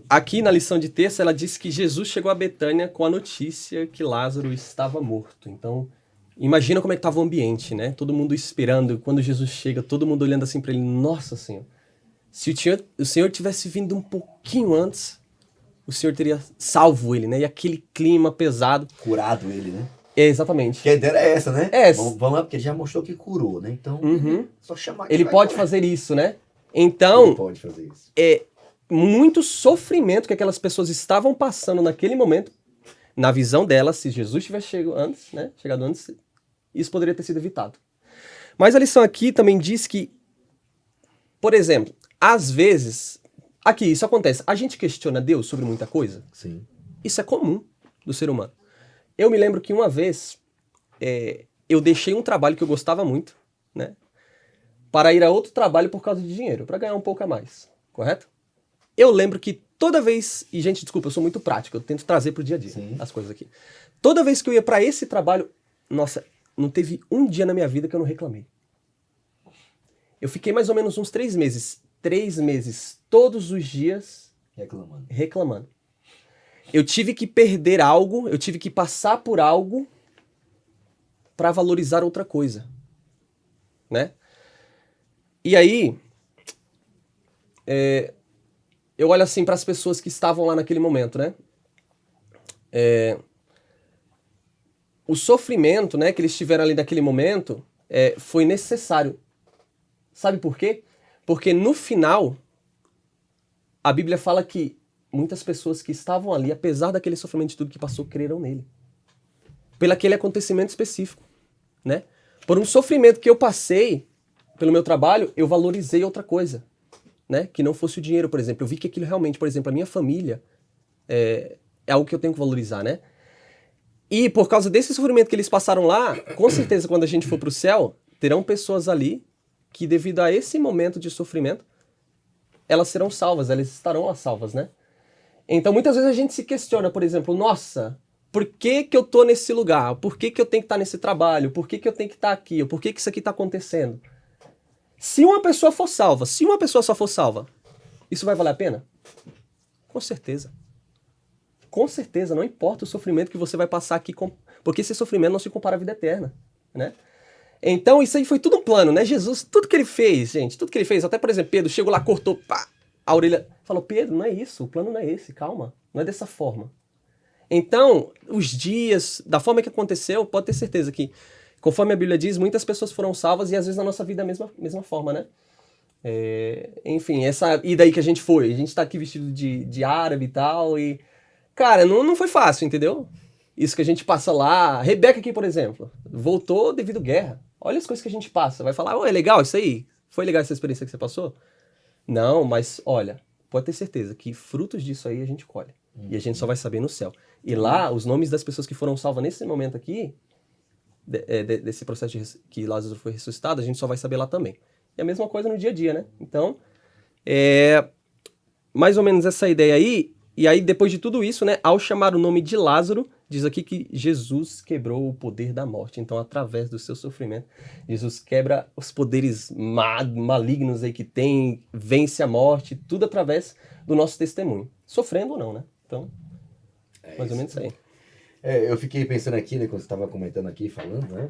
aqui na lição de terça, ela diz que Jesus chegou a Betânia com a notícia que Lázaro estava morto. Então, imagina como é que estava o ambiente, né? Todo mundo esperando, quando Jesus chega, todo mundo olhando assim para ele, nossa Senhor, se o Senhor tivesse vindo um pouquinho antes, o Senhor teria salvo ele, né? E aquele clima pesado. Curado ele, né? Exatamente. Porque a ideia era essa, né? É. Vamos lá, porque ele já mostrou que curou, né? Então, só chamar que ele vai pode curar. fazer isso, né? Então, Ele pode fazer isso. muito sofrimento que aquelas pessoas estavam passando naquele momento, na visão delas, se Jesus tivesse chegado antes, isso poderia ter sido evitado. Mas a lição aqui também diz que, por exemplo, às vezes, aqui isso acontece, a gente questiona Deus sobre muita coisa. Sim. Isso é comum do ser humano. Eu me lembro que uma vez eu deixei um trabalho que eu gostava muito, né, para ir a outro trabalho por causa de dinheiro, para ganhar um pouco a mais, correto? Eu lembro que toda vez, e gente, desculpa, eu sou muito prático, eu tento trazer pro dia a dia as coisas aqui. Toda vez que eu ia para esse trabalho, nossa, não teve um dia na minha vida que eu não reclamei. Eu fiquei mais ou menos uns 3 meses. 3 meses, todos os dias, reclamando. Eu tive que perder algo, eu tive que passar por algo para valorizar outra coisa, né? E aí, eu olho assim para as pessoas que estavam lá naquele momento, né? O sofrimento, né, que eles tiveram ali naquele momento foi necessário. Sabe por quê? Porque no final, a Bíblia fala que muitas pessoas que estavam ali, apesar daquele sofrimento de tudo que passou, creram nele. Pelo aquele acontecimento específico, né? Por um sofrimento que eu passei pelo meu trabalho, eu valorizei outra coisa, né? Que não fosse o dinheiro, por exemplo. Eu vi que aquilo realmente, por exemplo, a minha família é algo que eu tenho que valorizar, né? E por causa desse sofrimento que eles passaram lá, com certeza quando a gente for para o céu, terão pessoas ali que devido a esse momento de sofrimento, elas serão salvas, elas estarão lá salvas, né? Então muitas vezes a gente se questiona, por exemplo, nossa, por que que eu tô nesse lugar? Por que que eu tenho que estar nesse trabalho? Por que que eu tenho que estar aqui? Por que que isso aqui está acontecendo? Se uma pessoa for salva, se uma pessoa só for salva, isso vai valer a pena? Com certeza. Com certeza, não importa o sofrimento que você vai passar aqui, porque esse sofrimento não se compara à vida eterna, né? Então isso aí foi tudo um plano, né? Jesus, tudo que ele fez, gente, tudo que ele fez, até por exemplo, Pedro chegou lá, cortou a orelha, falou, Pedro, não é isso, o plano não é esse, calma, não é dessa forma. Então, os dias, da forma que aconteceu, pode ter certeza que, conforme a Bíblia diz, muitas pessoas foram salvas e às vezes na nossa vida é a mesma forma, né? Enfim, e daí que a gente tá aqui vestido de árabe e tal, e, cara, não foi fácil, entendeu? Isso que a gente passa lá. A Rebeca aqui, por exemplo, voltou devido à guerra. Olha as coisas que a gente passa. Vai falar, é legal isso aí? Foi legal essa experiência que você passou? Não, mas olha, pode ter certeza que frutos disso aí a gente colhe. E a gente só vai saber no céu. E lá, os nomes das pessoas que foram salvas nesse momento aqui, desse processo que Lázaro foi ressuscitado, a gente só vai saber lá também. E a mesma coisa no dia a dia, né? Então, mais ou menos essa ideia aí. E aí, depois de tudo isso, né, ao chamar o nome de Lázaro, diz aqui que Jesus quebrou o poder da morte. Então, através do seu sofrimento, Jesus quebra os poderes malignos aí que tem, vence a morte, tudo através do nosso testemunho. Sofrendo ou não, né? Então, mais ou menos isso aí. Eu fiquei pensando aqui, né, quando você estava comentando aqui, falando, né,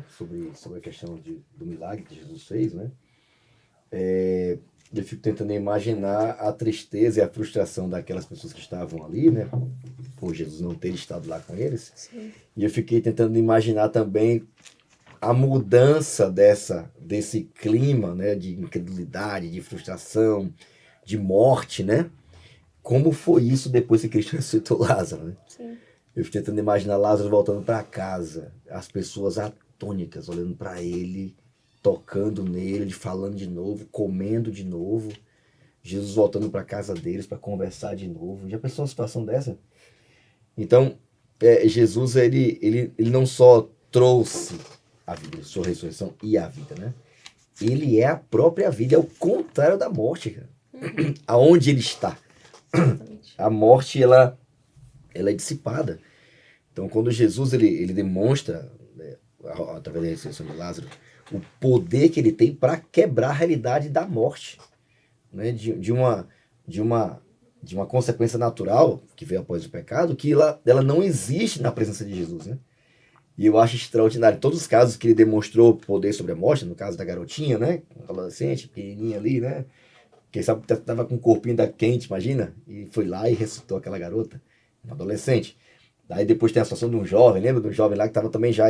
sobre a questão do milagre que Jesus fez, né? Eu fico tentando imaginar a tristeza e a frustração daquelas pessoas que estavam ali, né? Por Jesus não ter estado lá com eles. Sim. E eu fiquei tentando imaginar também a mudança desse clima, né? De incredulidade, de frustração, de morte, né? Como foi isso depois que Cristo ressuscitou Lázaro, né? Sim. Eu fico tentando imaginar Lázaro voltando para casa, as pessoas atônicas olhando para ele, tocando nele, falando de novo, comendo de novo, Jesus voltando para casa deles para conversar de novo. Já pensou uma situação dessa? Então, Jesus, ele não só trouxe a vida, a sua ressurreição e a vida, né? Ele é a própria vida, é o contrário da morte, cara. Aonde ele está. Exatamente. A morte, ela é dissipada. Então, quando Jesus ele demonstra, né, através da ressurreição de Lázaro, o poder que ele tem para quebrar a realidade da morte, né? de uma consequência natural que veio após o pecado, que ela não existe na presença de Jesus, né? E eu acho extraordinário. Todos os casos que ele demonstrou poder sobre a morte, no caso da garotinha, né? Adolescente, pequenininha ali, né? Quem sabe estava com o corpinho da quente, imagina? E foi lá e ressuscitou aquela garota, uma adolescente. Daí depois tem a situação de um jovem, lembra de um jovem lá que estava também já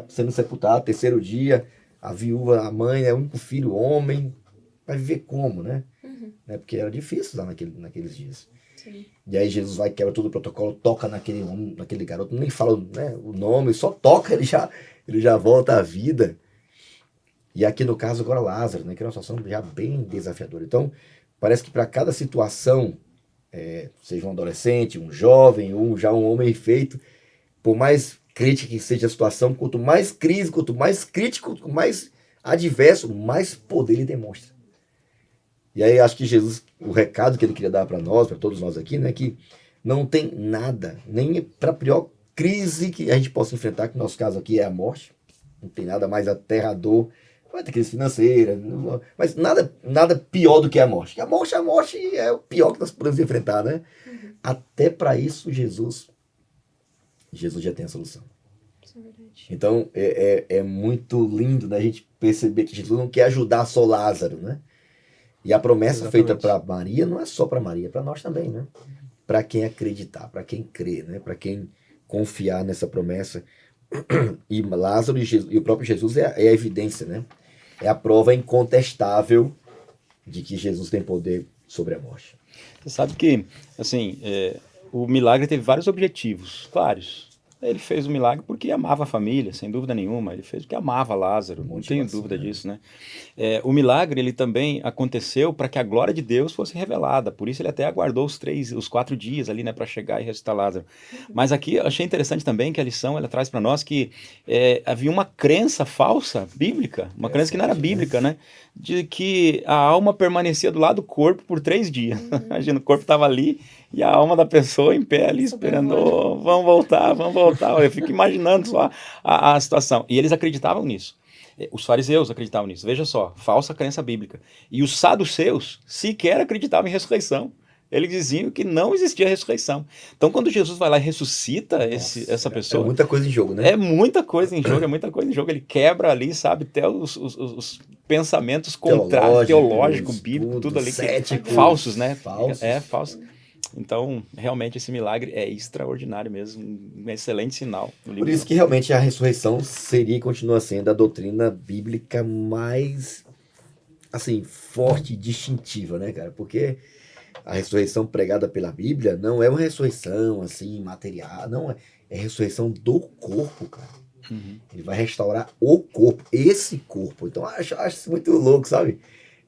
sendo sepultado, terceiro dia, a viúva, a mãe, o único filho, homem, vai viver como, né? Né? Porque era difícil lá naqueles dias. Sim. E aí Jesus vai, quebra todo o protocolo, toca naquele homem, naquele garoto, nem fala, né, o nome, só toca, ele já volta à vida. E aqui no caso agora Lázaro, né, que é uma situação já bem desafiadora. Então, parece que para cada situação, seja um adolescente, um jovem, ou já um homem feito, por mais crítica que seja a situação, quanto mais crise, quanto mais crítico, quanto mais adverso, mais poder ele demonstra. E aí acho que Jesus, o recado que ele queria dar para nós, para todos nós aqui, né, que não tem nada, nem para a pior crise que a gente possa enfrentar, que no nosso caso aqui é a morte, não tem nada mais aterrador, vai ter crise financeira, mas nada pior do que a morte. A morte é o pior que nós podemos enfrentar, né? Até para isso Jesus já tem a solução. Isso é verdade. Então é muito lindo, né, a gente perceber que Jesus não quer ajudar só Lázaro, né? E a promessa feita para Maria não é só para Maria, é para nós também, né? Para quem acreditar, para quem crer, né? Para quem confiar nessa promessa. E Lázaro e o próprio Jesus é a evidência, né? É a prova incontestável de que Jesus tem poder sobre a morte. Você sabe que, assim, o milagre teve vários objetivos, vários. Ele fez o milagre porque amava a família, sem dúvida nenhuma. Ele fez porque amava Lázaro, não tenho dúvida disso, né? O milagre, ele também aconteceu para que a glória de Deus fosse revelada. Por isso ele até aguardou os 4 dias ali, né, para chegar e ressuscitar Lázaro. Mas aqui eu achei interessante também que a lição, ela traz para nós que havia uma crença falsa, bíblica, uma crença que não era bíblica, né? De que a alma permanecia do lado do corpo por 3 dias. Imagina, o corpo estava ali e a alma da pessoa em pé ali esperando, vamos voltar. Eu fico imaginando só a situação. E eles acreditavam nisso. Os fariseus acreditavam nisso. Veja só, falsa crença bíblica. E os saduceus sequer acreditavam em ressurreição. Eles diziam que não existia ressurreição. Então, quando Jesus vai lá e ressuscita essa pessoa... É muita coisa em jogo, né? É muita coisa em jogo, Ele quebra ali, sabe, até os pensamentos contrários, teológico, bíblico, tudo ali. Falsos, né? Falsos. Então, realmente, esse milagre é extraordinário mesmo, um excelente sinal. Por isso que realmente a ressurreição seria e continua sendo a doutrina bíblica mais assim, forte e distintiva, né, cara? Porque a ressurreição pregada pela Bíblia não é uma ressurreição, assim, material, não é. É ressurreição do corpo, cara. Ele vai restaurar o corpo, esse corpo. Então, acho isso muito louco, sabe?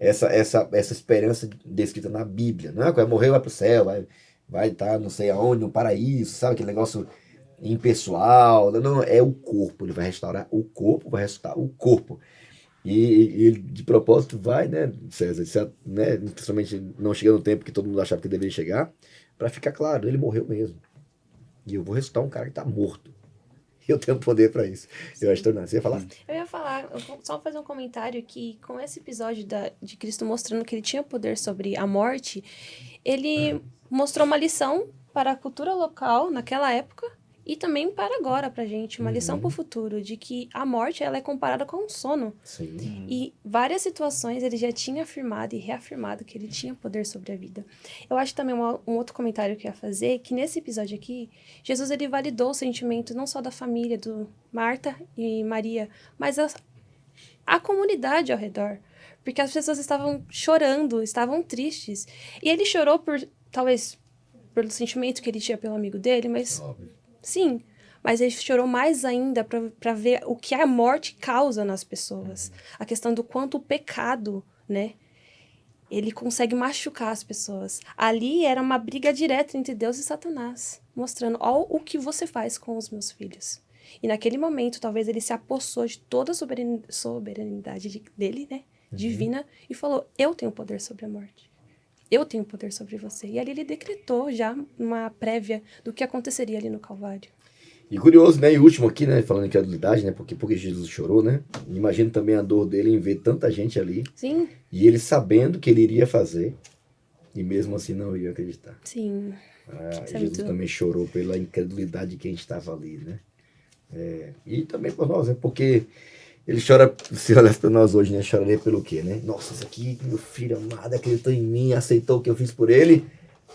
Essa esperança descrita na Bíblia. Não é? Quando morrer, vai pro céu, vai estar não sei aonde, no paraíso, sabe? Aquele negócio impessoal. Não, é o corpo. Ele vai restaurar o corpo, vai ressuscitar o corpo. E ele, de propósito, vai, né, César, né, principalmente não chegando no tempo que todo mundo achava que deveria chegar, para ficar claro, ele morreu mesmo. E eu vou ressuscitar um cara que está morto. Eu tenho poder para isso. Eu acho que você ia falar? Eu ia falar, eu vou só fazer um comentário que com esse episódio de Cristo mostrando que ele tinha poder sobre a morte, ele mostrou uma lição para a cultura local naquela época e também para agora pra gente, uma lição para o futuro, de que a morte ela é comparada com um sono. Sim. E várias situações ele já tinha afirmado e reafirmado que ele tinha poder sobre a vida. Eu acho também um outro comentário que eu ia fazer, que nesse episódio aqui, Jesus ele validou o sentimento não só da família, do Marta e Maria, mas a comunidade ao redor. Porque as pessoas estavam chorando, estavam tristes. E ele chorou talvez, pelo sentimento que ele tinha pelo amigo dele, mas... Óbvio. Sim, mas ele chorou mais ainda para ver o que a morte causa nas pessoas. A questão do quanto o pecado, né, ele consegue machucar as pessoas. Ali era uma briga direta entre Deus e Satanás, mostrando, ó, o que você faz com os meus filhos. E naquele momento, talvez ele se apossou de toda a soberanidade dele, né, divina, e falou, eu tenho poder sobre a morte. Eu tenho poder sobre você. E ali ele decretou já uma prévia do que aconteceria ali no Calvário. E curioso, né? E último aqui, né? Falando em credulidade, né? Porque Jesus chorou, né? Imagino também a dor dele em ver tanta gente ali. Sim. E ele sabendo que ele iria fazer. E mesmo assim não ia acreditar. Sim. Jesus também chorou pela incredulidade de quem estava ali, né? E também por nós, né? Porque ele chora, se olhasse para nós hoje, né? Choraria pelo quê, né? Nossa, isso aqui, meu filho amado, acreditou em mim, aceitou o que eu fiz por ele.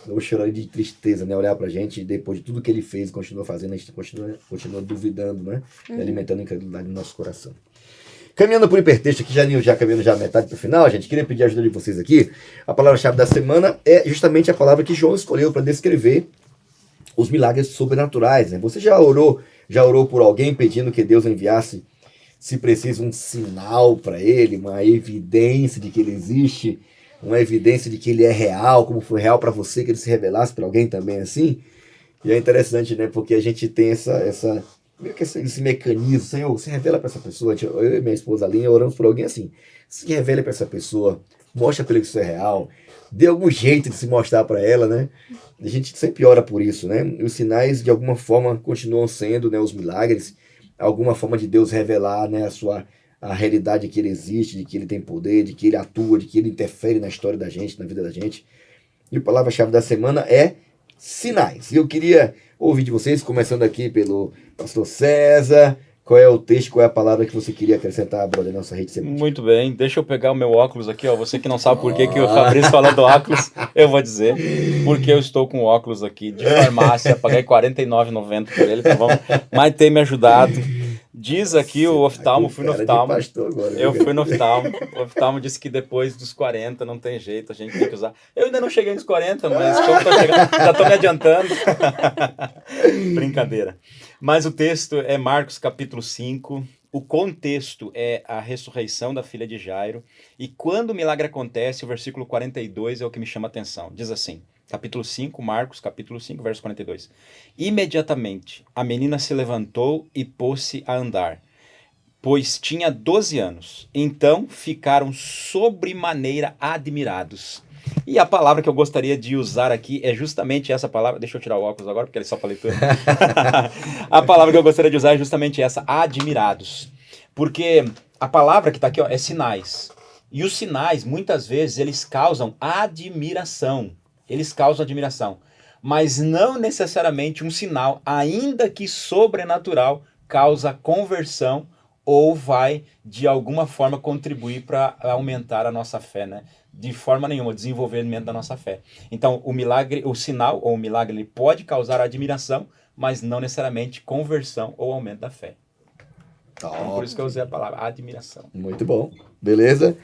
Eu choraria de tristeza, né? Olhar pra gente, depois de tudo que ele fez, continua fazendo, a gente continua duvidando, né? E alimentando a incredulidade no nosso coração. Caminhando por hipertexto aqui, já caminhando já metade pro final, gente, queria pedir a ajuda de vocês aqui. A palavra-chave da semana é justamente a palavra que João escolheu para descrever os milagres sobrenaturais, né? Você já orou por alguém pedindo que Deus enviasse, se precisa, um sinal para ele, uma evidência de que ele existe, uma evidência de que ele é real, como foi real para você, que ele se revelasse para alguém também assim? E é interessante, né? Porque a gente tem meio que esse mecanismo, Senhor, se revela para essa pessoa. Eu e minha esposa Aline oramos por alguém assim, se revela para essa pessoa, mostra para ele que isso é real, dê algum jeito de se mostrar para ela, né? A gente sempre ora por isso, né? Os sinais, de alguma forma, continuam sendo, né, os milagres, alguma forma de Deus revelar, né, a realidade de que ele existe, de que ele tem poder, de que ele atua, de que ele interfere na história da gente, na vida da gente. E a palavra-chave da semana é sinais. E eu queria ouvir de vocês, começando aqui pelo pastor César, qual é o texto, qual é a palavra que você queria acrescentar, brother, na nossa rede semântica? Muito bem, deixa eu pegar o meu óculos aqui, ó. Você que não sabe por que o Fabrício falou do óculos, eu vou dizer, porque eu estou com óculos aqui de farmácia, paguei R$ 49,90 por ele, tá bom? Mas tem me ajudado. Diz aqui o oftalmo, fui no oftalmo. Eu fui no oftalmo. O oftalmo disse que depois dos 40 não tem jeito, a gente tem que usar. Eu ainda não cheguei nos 40, mas como tô chegando, já estou me adiantando. Brincadeira. Mas o texto é Marcos capítulo 5. O contexto é a ressurreição da filha de Jairo. E quando o milagre acontece, o versículo 42 é o que me chama a atenção. Diz assim, capítulo 5, Marcos, capítulo 5, verso 42. Imediatamente a menina se levantou e pôs-se a andar, pois tinha 12 anos. Então ficaram sobremaneira admirados. E a palavra que eu gostaria de usar aqui é justamente essa palavra. Deixa eu tirar o óculos agora, porque ele só para leitura. A palavra que eu gostaria de usar é justamente essa, admirados. Porque a palavra que está aqui, ó, é sinais. E os sinais, muitas vezes, eles causam admiração. Eles causam admiração. Mas não necessariamente um sinal, ainda que sobrenatural, causa conversão ou vai, de alguma forma, contribuir para aumentar a nossa fé, né? De forma nenhuma, desenvolvimento da nossa fé. Então, o milagre, o sinal ou o milagre, ele pode causar admiração, mas não necessariamente conversão ou aumento da fé. Então, por isso que eu usei a palavra admiração. Muito bom. Beleza?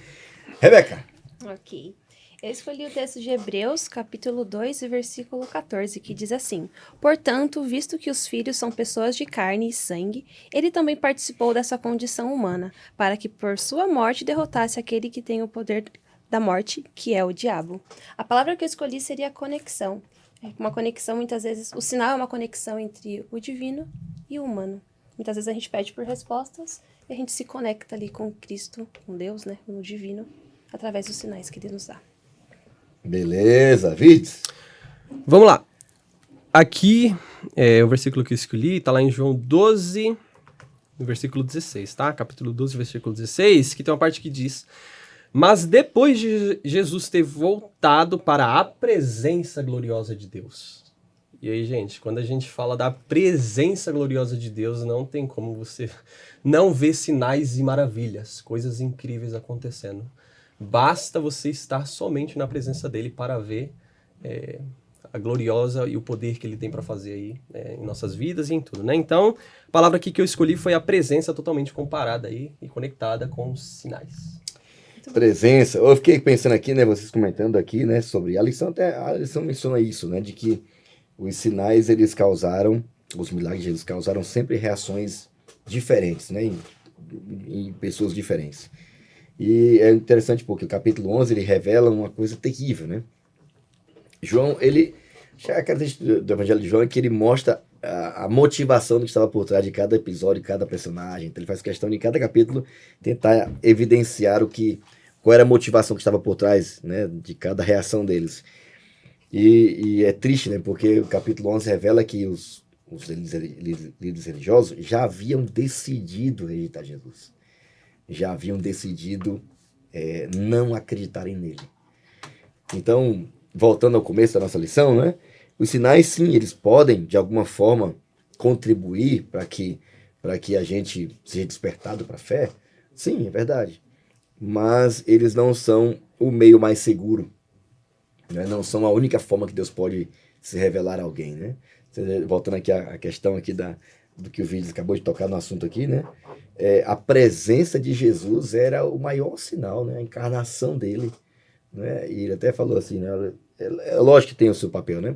Rebeca. Ok. Eu escolhi o texto de Hebreus, capítulo 2, versículo 14, que diz assim: Portanto, visto que os filhos são pessoas de carne e sangue, ele também participou dessa condição humana, para que por sua morte derrotasse aquele que tem o poder da morte, que é o diabo. A palavra que eu escolhi seria conexão. É uma conexão, muitas vezes, o sinal é uma conexão entre o divino e o humano. Muitas vezes a gente pede por respostas e a gente se conecta ali com Cristo, com Deus, né, com o divino, através dos sinais que ele nos dá. Beleza, Vides. Vamos lá. Aqui, o versículo que eu escolhi está lá em João 12, no versículo 16, tá? Capítulo 12, versículo 16, que tem uma parte que diz: Mas depois de Jesus ter voltado para a presença gloriosa de Deus. E aí, gente, quando a gente fala da presença gloriosa de Deus, não tem como você não ver sinais e maravilhas, coisas incríveis acontecendo. Basta você estar somente na presença dele para ver a gloriosa e o poder que ele tem para fazer aí em nossas vidas e em tudo, né? Então, a palavra aqui que eu escolhi foi a presença totalmente comparada aí e conectada com os sinais. Presença. Eu fiquei pensando aqui, né, vocês comentando aqui, né, sobre a lição menciona isso, né, de que os sinais, os milagres de Jesus causaram sempre reações diferentes, né, em pessoas diferentes. E é interessante porque o capítulo 11, ele revela uma coisa terrível, né? João, a característica do Evangelho de João é que ele mostra a motivação do que estava por trás de cada episódio, de cada personagem. Então ele faz questão de, em cada capítulo, tentar evidenciar qual era a motivação que estava por trás, né, de cada reação deles. E é triste, né, porque o capítulo 11 revela que os líderes religiosos já haviam decidido rejeitar Jesus. Já haviam decidido não acreditarem nele. Então, voltando ao começo da nossa lição, né, os sinais, sim, eles podem, de alguma forma, contribuir para que a gente seja despertado para a fé. Sim, é verdade. Mas eles não são o meio mais seguro, né? Não são a única forma que Deus pode se revelar a alguém, né? Voltando aqui à questão aqui do que o Vides acabou de tocar no assunto aqui, né? A presença de Jesus era o maior sinal, né? A encarnação dele, né? E ele até falou assim, né? É lógico que tem o seu papel, né?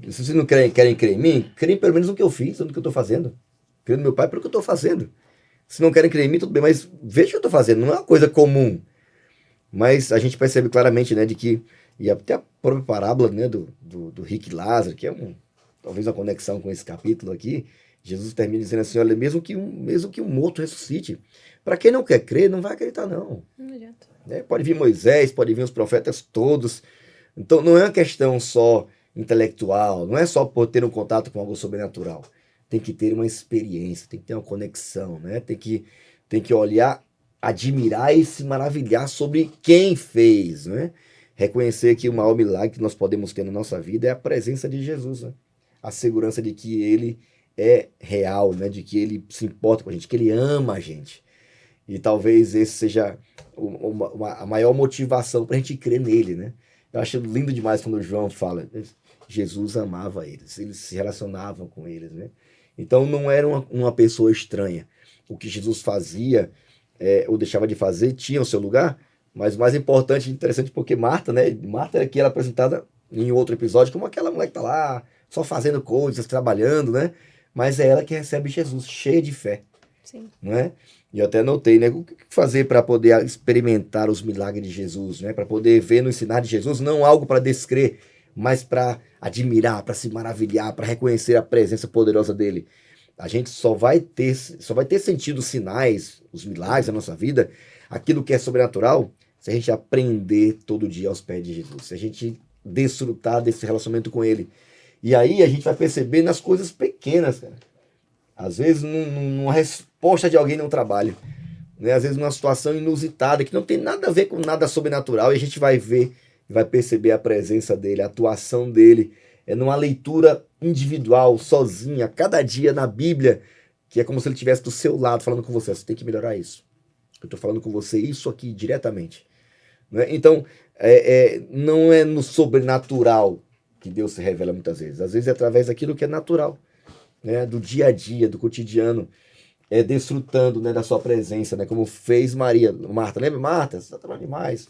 Se vocês não querem crer em mim, creem pelo menos no que eu fiz, no que eu estou fazendo. Creem no meu Pai pelo que eu estou fazendo. Se não querem crer em mim, tudo bem, mas veja o que eu estou fazendo. Não é uma coisa comum. Mas a gente percebe claramente, né, de que, e até a própria parábola, né, do rico e Lázaro, que é talvez uma conexão com esse capítulo aqui, Jesus termina dizendo assim, olha, mesmo que um morto ressuscite, para quem não quer crer, não vai acreditar não. Não adianta. Pode vir Moisés, pode vir os profetas todos. Então não é uma questão só intelectual, não é só por ter um contato com algo sobrenatural. Tem que ter uma experiência, tem que ter uma conexão, né? Tem que olhar, admirar e se maravilhar sobre quem fez, né? Reconhecer que o maior milagre que nós podemos ter na nossa vida é a presença de Jesus, né? A segurança de que ele é real, né? De que ele se importa com a gente, que ele ama a gente. E talvez esse seja a maior motivação para a gente crer nele, né? Eu acho lindo demais quando o João fala, Jesus amava eles se relacionavam com eles, né? Então não era uma pessoa estranha. O que Jesus fazia ou deixava de fazer tinha o seu lugar, mas o mais importante e interessante porque Marta, né? Marta era aqui, ela é apresentada em outro episódio como aquela mulher que tá lá só fazendo coisas, trabalhando, né? Mas é ela que recebe Jesus, cheia de fé. Sim. Não é? E eu até notei, né? O que fazer para poder experimentar os milagres de Jesus, né? Para poder ver no ensinar de Jesus, não algo para descrer, mas para admirar, para se maravilhar, para reconhecer a presença poderosa dele. A gente só vai ter sentido os sinais, os milagres da nossa vida, aquilo que é sobrenatural, se a gente aprender todo dia aos pés de Jesus, se a gente desfrutar desse relacionamento com ele. E aí a gente vai perceber nas coisas pequenas, cara. Às vezes numa resposta de alguém no trabalho, né? Às vezes numa situação inusitada, que não tem nada a ver com nada sobrenatural, e a gente vai ver, vai perceber a presença dele, a atuação dele, numa leitura individual, sozinha, cada dia na Bíblia, que é como se ele estivesse do seu lado, falando com você, você tem que melhorar isso. Eu estou falando com você isso aqui diretamente. Né? Então, não é no sobrenatural que Deus se revela muitas vezes. Às vezes é através daquilo que é natural, né? Do dia a dia, do cotidiano. desfrutando, né, da sua presença, né, como fez Marta, lembra? Marta, você está trabalhando demais.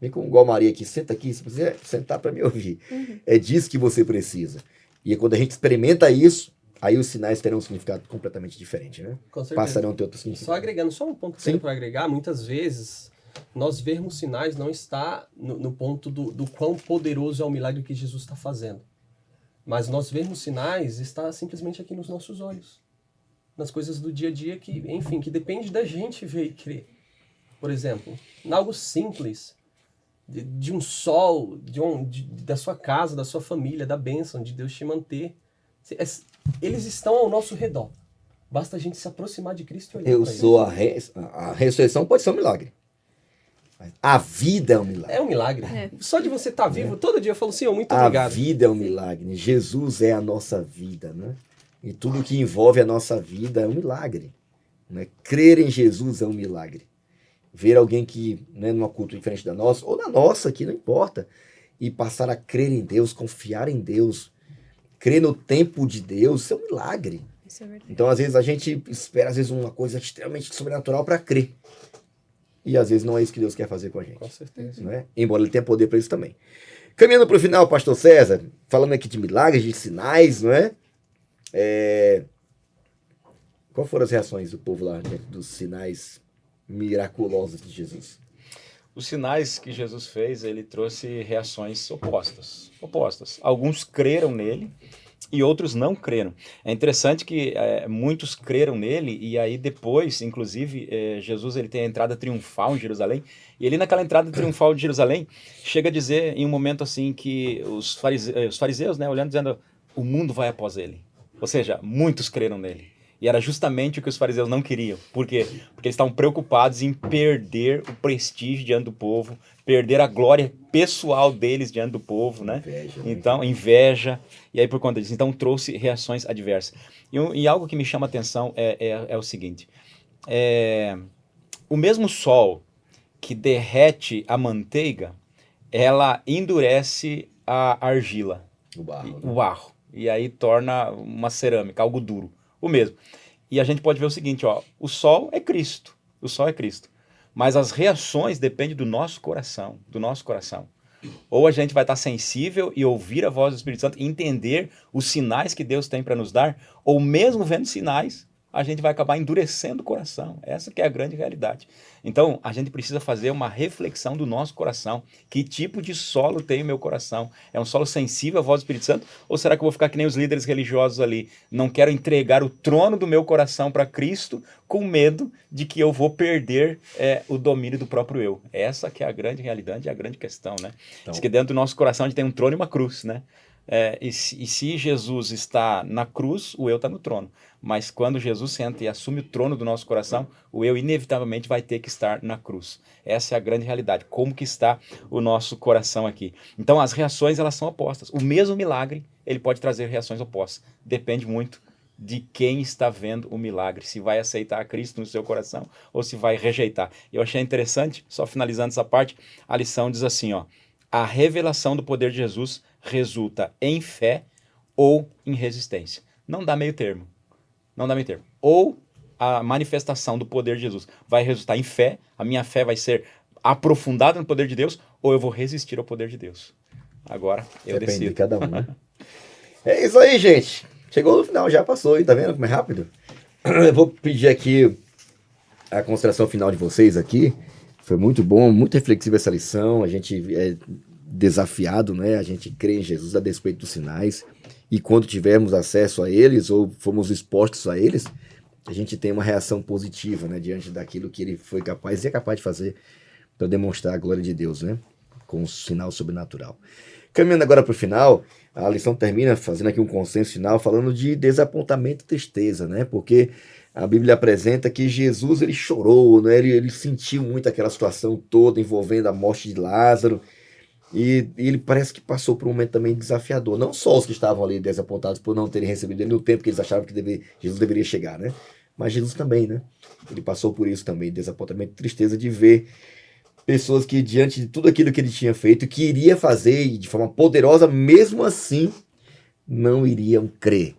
Vem com igual Maria aqui, senta aqui, se você sentar para me ouvir. É disso que você precisa. E quando a gente experimenta isso, aí os sinais terão um significado completamente diferente, né? Com certeza. Passarão a ter outro significado. Só agregando, só um ponto que eu para agregar, muitas vezes nós vermos sinais não está no ponto do quão poderoso é o milagre que Jesus está fazendo. Mas nós vermos sinais está simplesmente aqui nos nossos olhos. Nas coisas do dia a dia que, enfim, que depende da gente ver e crer. Por exemplo, em algo simples, de um sol, da sua casa, da sua família, da bênção, de Deus te manter. Eles estão ao nosso redor. Basta a gente se aproximar de Cristo e olhar para eles. A ressurreição pode ser um milagre. A vida é um milagre. É um milagre. Só de você estar vivo, todo dia eu falo, Senhor, muito obrigado. A vida é um milagre. Jesus é a nossa vida, né? E tudo que envolve a nossa vida é um milagre. Né? Crer em Jesus é um milagre. Ver alguém que, né, numa cultura diferente da nossa, ou da nossa, que não importa, e passar a crer em Deus, confiar em Deus, crer no tempo de Deus, isso é um milagre. Isso é verdade. Então, às vezes, a gente espera uma coisa extremamente sobrenatural para crer. E, às vezes, não é isso que Deus quer fazer com a gente. Com certeza. Né? Embora Ele tenha poder para isso também. Caminhando para o final, Pastor César, falando aqui de milagres, de sinais, não é? Qual foram as reações do povo lá diante dos sinais miraculosos de Jesus? Os sinais que Jesus fez, ele trouxe reações opostas. Alguns creram nele e outros não creram. É interessante que muitos creram nele e aí depois, inclusive, Jesus ele tem a entrada triunfal em Jerusalém e ele naquela entrada triunfal de Jerusalém chega a dizer em um momento assim que os fariseus, né, olhando dizendo, o mundo vai após ele. Ou seja, muitos creram nele. E era justamente o que os fariseus não queriam. Por quê? Porque eles estavam preocupados em perder o prestígio diante do povo, perder a glória pessoal deles diante do povo, né? Inveja. E aí por conta disso, então trouxe reações adversas. E algo que me chama a atenção é o seguinte. O mesmo sol que derrete a manteiga, ela endurece a argila. O barro. O barro. E aí torna uma cerâmica, algo duro. O mesmo. E a gente pode ver o seguinte, ó, o sol é Cristo. O sol é Cristo. Mas as reações dependem do nosso coração. Ou a gente vai estar sensível e ouvir a voz do Espírito Santo e entender os sinais que Deus tem para nos dar, ou mesmo vendo sinais, a gente vai acabar endurecendo o coração. Essa que é a grande realidade. Então, a gente precisa fazer uma reflexão do nosso coração. Que tipo de solo tem o meu coração? É um solo sensível à voz do Espírito Santo? Ou será que eu vou ficar que nem os líderes religiosos ali? Não quero entregar o trono do meu coração para Cristo com medo de que eu vou perder o domínio do próprio eu. Essa que é a grande realidade e a grande questão, né? Então, diz que dentro do nosso coração a gente tem um trono e uma cruz, né? E se Jesus está na cruz, o eu está no trono. Mas quando Jesus senta e assume o trono do nosso coração, o eu inevitavelmente vai ter que estar na cruz. Essa é a grande realidade. Como que está o nosso coração aqui? Então as reações elas são opostas. O mesmo milagre ele pode trazer reações opostas. Depende muito de quem está vendo o milagre. Se vai aceitar a Cristo no seu coração ou se vai rejeitar. Eu achei interessante, só finalizando essa parte, a lição diz assim, ó. A revelação do poder de Jesus resulta em fé ou em resistência. Não dá meio termo. Ou a manifestação do poder de Jesus vai resultar em fé, a minha fé vai ser aprofundada no poder de Deus, ou eu vou resistir ao poder de Deus. Agora eu Depende decido. de cada um, né? É isso aí, gente. Chegou no final, já passou, hein? Tá vendo como é rápido? Eu vou pedir aqui a consideração final de vocês aqui. Foi muito bom, muito reflexiva essa lição. A gente é desafiado, né? A gente crê em Jesus a despeito dos sinais. E quando tivermos acesso a eles ou fomos expostos a eles, a gente tem uma reação positiva, né? Diante daquilo que ele foi capaz e é capaz de fazer para demonstrar a glória de Deus, né? Com um sinal sobrenatural. Caminhando agora para o final, a lição termina fazendo aqui um consenso final, falando de desapontamento e tristeza, né? Porque a Bíblia apresenta que Jesus ele chorou, né? Ele sentiu muito aquela situação toda envolvendo a morte de Lázaro. E ele parece que passou por um momento também desafiador. Não só os que estavam ali desapontados por não terem recebido ele no tempo que eles achavam que Jesus deveria chegar, né? Mas Jesus também, né? Ele passou por isso também, desapontamento e tristeza de ver pessoas que, diante de tudo aquilo que ele tinha feito, que iria fazer de forma poderosa, mesmo assim, não iriam crer.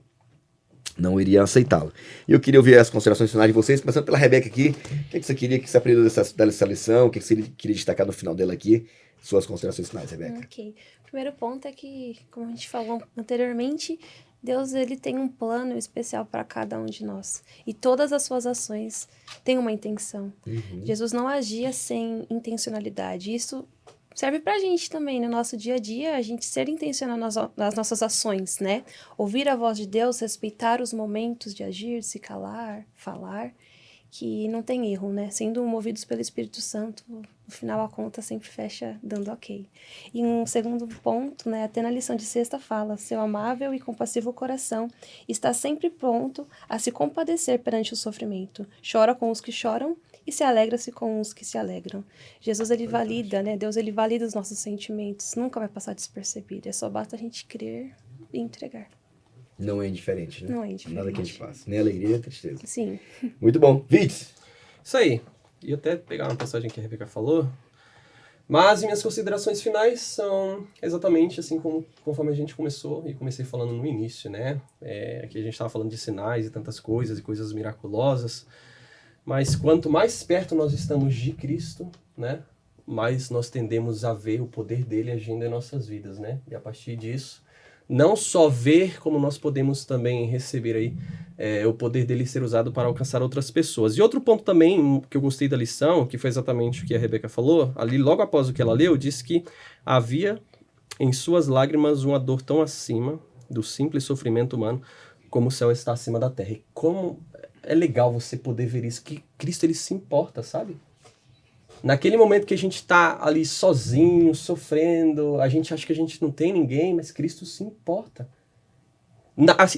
não iria aceitá-lo. E eu queria ouvir as considerações finais de vocês, começando pela Rebeca aqui. O que você queria que você aprendeu dessa lição? O que você queria destacar no final dela aqui? Suas considerações finais, Rebeca. Ok. O primeiro ponto é que, como a gente falou anteriormente, Deus ele tem um plano especial para cada um de nós. E todas as suas ações têm uma intenção. Jesus não agia sem intencionalidade. Isso serve pra gente também, no nosso dia a dia, a gente ser intencional nas nossas ações, né? Ouvir a voz de Deus, respeitar os momentos de agir, se calar, falar, que não tem erro, né? Sendo movidos pelo Espírito Santo, no final a conta sempre fecha dando ok. E um segundo ponto, né? Até na lição de sexta fala, seu amável e compassivo coração está sempre pronto a se compadecer perante o sofrimento. Chora com os que choram e se alegra-se com os que se alegram. Jesus, ele valida, né? Deus, ele valida os nossos sentimentos. Nunca vai passar despercebido. É só basta a gente crer e entregar. Não é indiferente, né? Não é indiferente. Nada que a gente faça. Nem alegria, nem tristeza. Sim. Muito bom. Vitz! Isso aí. E até pegar uma passagem que a Rebeca falou. Mas minhas considerações finais são exatamente assim conforme a gente começou e comecei falando no início, né? Aqui a gente estava falando de sinais e tantas coisas e coisas miraculosas. Mas quanto mais perto nós estamos de Cristo, né? Mais nós tendemos a ver o poder dele agindo em nossas vidas, né? E a partir disso, não só ver, como nós podemos também receber aí o poder dele ser usado para alcançar outras pessoas. E outro ponto também que eu gostei da lição, que foi exatamente o que a Rebeca falou, ali logo após o que ela leu, disse que havia em suas lágrimas uma dor tão acima do simples sofrimento humano como o céu está acima da terra. E como é legal você poder ver isso, que Cristo ele se importa, sabe? Naquele momento que a gente está ali sozinho, sofrendo, a gente acha que a gente não tem ninguém, mas Cristo se importa.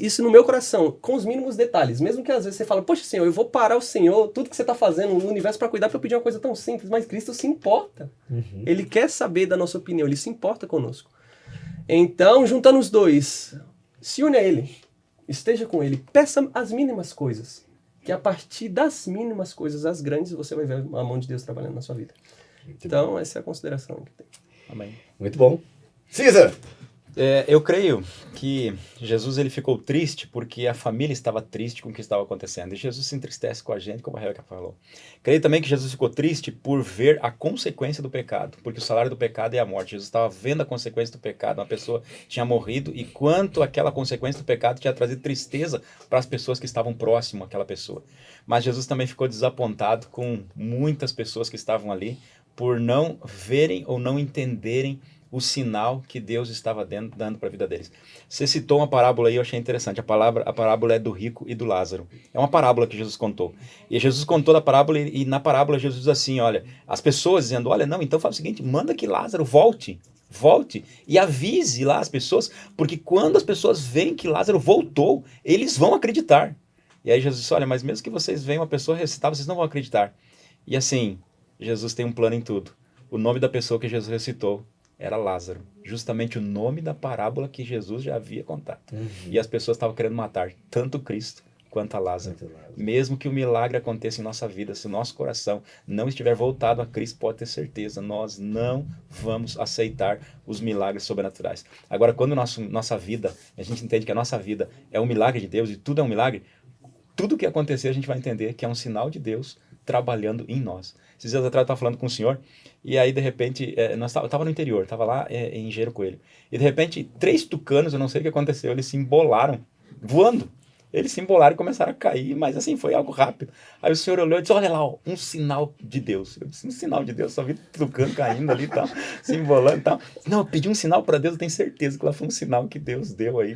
Isso no meu coração, com os mínimos detalhes. Mesmo que às vezes você fala, poxa Senhor, eu vou parar o Senhor, tudo que você está fazendo no universo para cuidar, para eu pedir uma coisa tão simples, mas Cristo se importa. Ele quer saber da nossa opinião, ele se importa conosco. Então, juntando os dois, se une a ele, esteja com ele, peça as mínimas coisas. Que a partir das mínimas coisas, as grandes, você vai ver a mão de Deus trabalhando na sua vida. Então, essa é a consideração que tem. Amém. Muito bom. César! Eu creio que Jesus ele ficou triste porque a família estava triste com o que estava acontecendo. E Jesus se entristece com a gente, como a Rebeca falou. Creio também que Jesus ficou triste por ver a consequência do pecado, porque o salário do pecado é a morte. Jesus estava vendo a consequência do pecado. Uma pessoa tinha morrido e quanto aquela consequência do pecado tinha trazido tristeza para as pessoas que estavam próximo àquela pessoa. Mas Jesus também ficou desapontado com muitas pessoas que estavam ali por não verem ou não entenderem o sinal que Deus estava dando para a vida deles. Você citou uma parábola aí, eu achei interessante. A parábola é do rico e do Lázaro. É uma parábola que Jesus contou. E Jesus contou da parábola e na parábola Jesus diz assim, olha, as pessoas dizendo, olha, não, então faz o seguinte, manda que Lázaro volte e avise lá as pessoas, porque quando as pessoas veem que Lázaro voltou, eles vão acreditar. E aí Jesus disse, olha, mas mesmo que vocês vejam uma pessoa ressuscitar, vocês não vão acreditar. E assim, Jesus tem um plano em tudo. O nome da pessoa que Jesus ressuscitou era Lázaro, justamente o nome da parábola que Jesus já havia contado. E as pessoas estavam querendo matar tanto Cristo quanto a Lázaro. Mesmo que o milagre aconteça em nossa vida, se o nosso coração não estiver voltado a Cristo, pode ter certeza, nós não vamos aceitar os milagres sobrenaturais. Agora, quando nossa vida, a gente entende que a nossa vida é um milagre de Deus e tudo é um milagre, tudo que acontecer a gente vai entender que é um sinal de Deus trabalhando em nós. Esses dias atrás eu estava falando com o senhor, e aí de repente, eu estava no interior, estava lá em Engenheiro Coelho, e de repente 3 tucanos, eu não sei o que aconteceu, eles se embolaram, voando. Eles se embolaram e começaram a cair, mas assim, foi algo rápido. Aí o senhor olhou e disse, olha lá, ó, um sinal de Deus. Eu disse, um sinal de Deus, só vi tucano caindo ali e tal, se embolando e tal. Não, eu pedi um sinal para Deus, eu tenho certeza que lá foi um sinal que Deus deu aí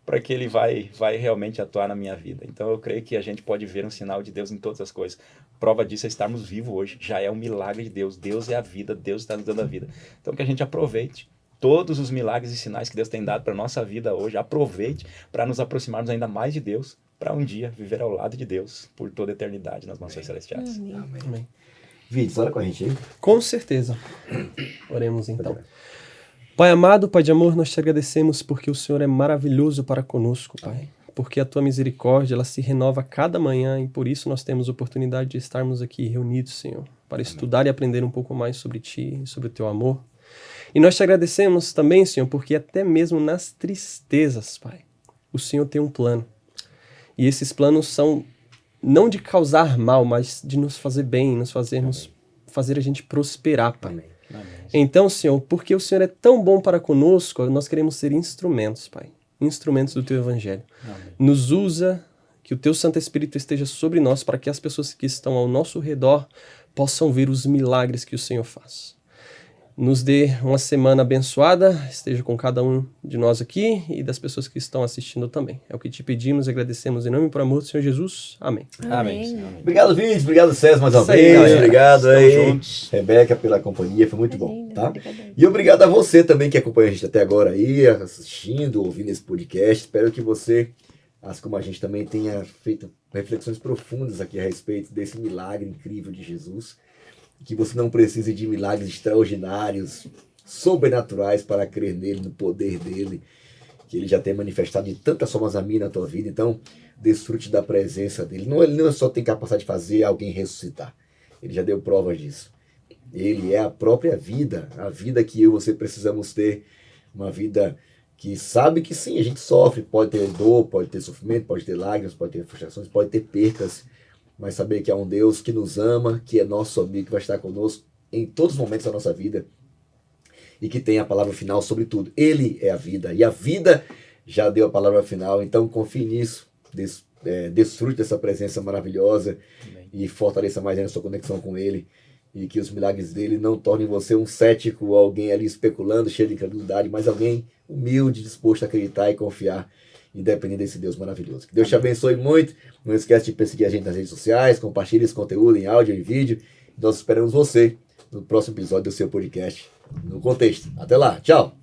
para que ele vai realmente atuar na minha vida. Então eu creio que a gente pode ver um sinal de Deus em todas as coisas. Prova disso é estarmos vivos hoje, já é um milagre de Deus. Deus é a vida, Deus está nos dando a vida. Então que a gente aproveite todos os milagres e sinais que Deus tem dado para a nossa vida hoje, aproveite para nos aproximarmos ainda mais de Deus, para um dia viver ao lado de Deus por toda a eternidade nas mansões celestiais. Amém. Vitor, olha com a gente aí. Com certeza. Oremos então. Pai amado, Pai de amor, nós te agradecemos porque o Senhor é maravilhoso para conosco, Pai. Porque a tua misericórdia, ela se renova a cada manhã e por isso nós temos a oportunidade de estarmos aqui reunidos, Senhor, para estudar e aprender um pouco mais sobre ti, sobre o teu amor. E nós te agradecemos também, Senhor, porque até mesmo nas tristezas, Pai, o Senhor tem um plano. E esses planos são não de causar mal, mas de nos fazer bem, fazer a gente prosperar, Pai. Amém. Amém. Então, Senhor, porque o Senhor é tão bom para conosco, nós queremos ser instrumentos, Pai. Instrumentos do Teu Evangelho. Amém. Nos usa, que o Teu Santo Espírito esteja sobre nós, para que as pessoas que estão ao nosso redor possam ver os milagres que o Senhor faz. Nos dê uma semana abençoada, esteja com cada um de nós aqui e das pessoas que estão assistindo também. É o que te pedimos e agradecemos em nome e por amor do Senhor Jesus. Amém. Amém. Senhor. Amém. Obrigado, Vídeo. Obrigado, César, mais uma Isso aí, vez. galera. Obrigado aí, Estamos juntos. Rebeca, pela companhia. Foi muito bom, Imagina, tá? obrigada. E obrigado a você também que acompanha a gente até agora aí, assistindo, ouvindo esse podcast. Espero que você, assim como a gente, também tenha feito reflexões profundas aqui a respeito desse milagre incrível de Jesus. Que você não precise de milagres extraordinários, sobrenaturais para crer nele, no poder dele, que ele já tem manifestado de tantas formas a mim na tua vida. Então, desfrute da presença dele. Ele não só tem capacidade de fazer alguém ressuscitar, ele já deu provas disso. Ele é a própria vida, a vida que eu e você precisamos ter, uma vida que sabe que sim, a gente sofre, pode ter dor, pode ter sofrimento, pode ter lágrimas, pode ter frustrações, pode ter percas, mas saber que há um Deus que nos ama, que é nosso amigo, que vai estar conosco em todos os momentos da nossa vida e que tem a palavra final sobre tudo. Ele é a vida e a vida já deu a palavra final, então confie nisso, desfrute dessa presença maravilhosa. Amém. E fortaleça mais ainda a sua conexão com ele e que os milagres dele não tornem você um cético, alguém ali especulando, cheio de incredulidade, mas alguém humilde, disposto a acreditar e confiar, independente desse Deus maravilhoso. Que Deus te abençoe muito. Não esquece de perseguir a gente nas redes sociais, compartilhe esse conteúdo em áudio e vídeo. Nós esperamos você no próximo episódio do seu podcast No Contexto. Até lá, tchau!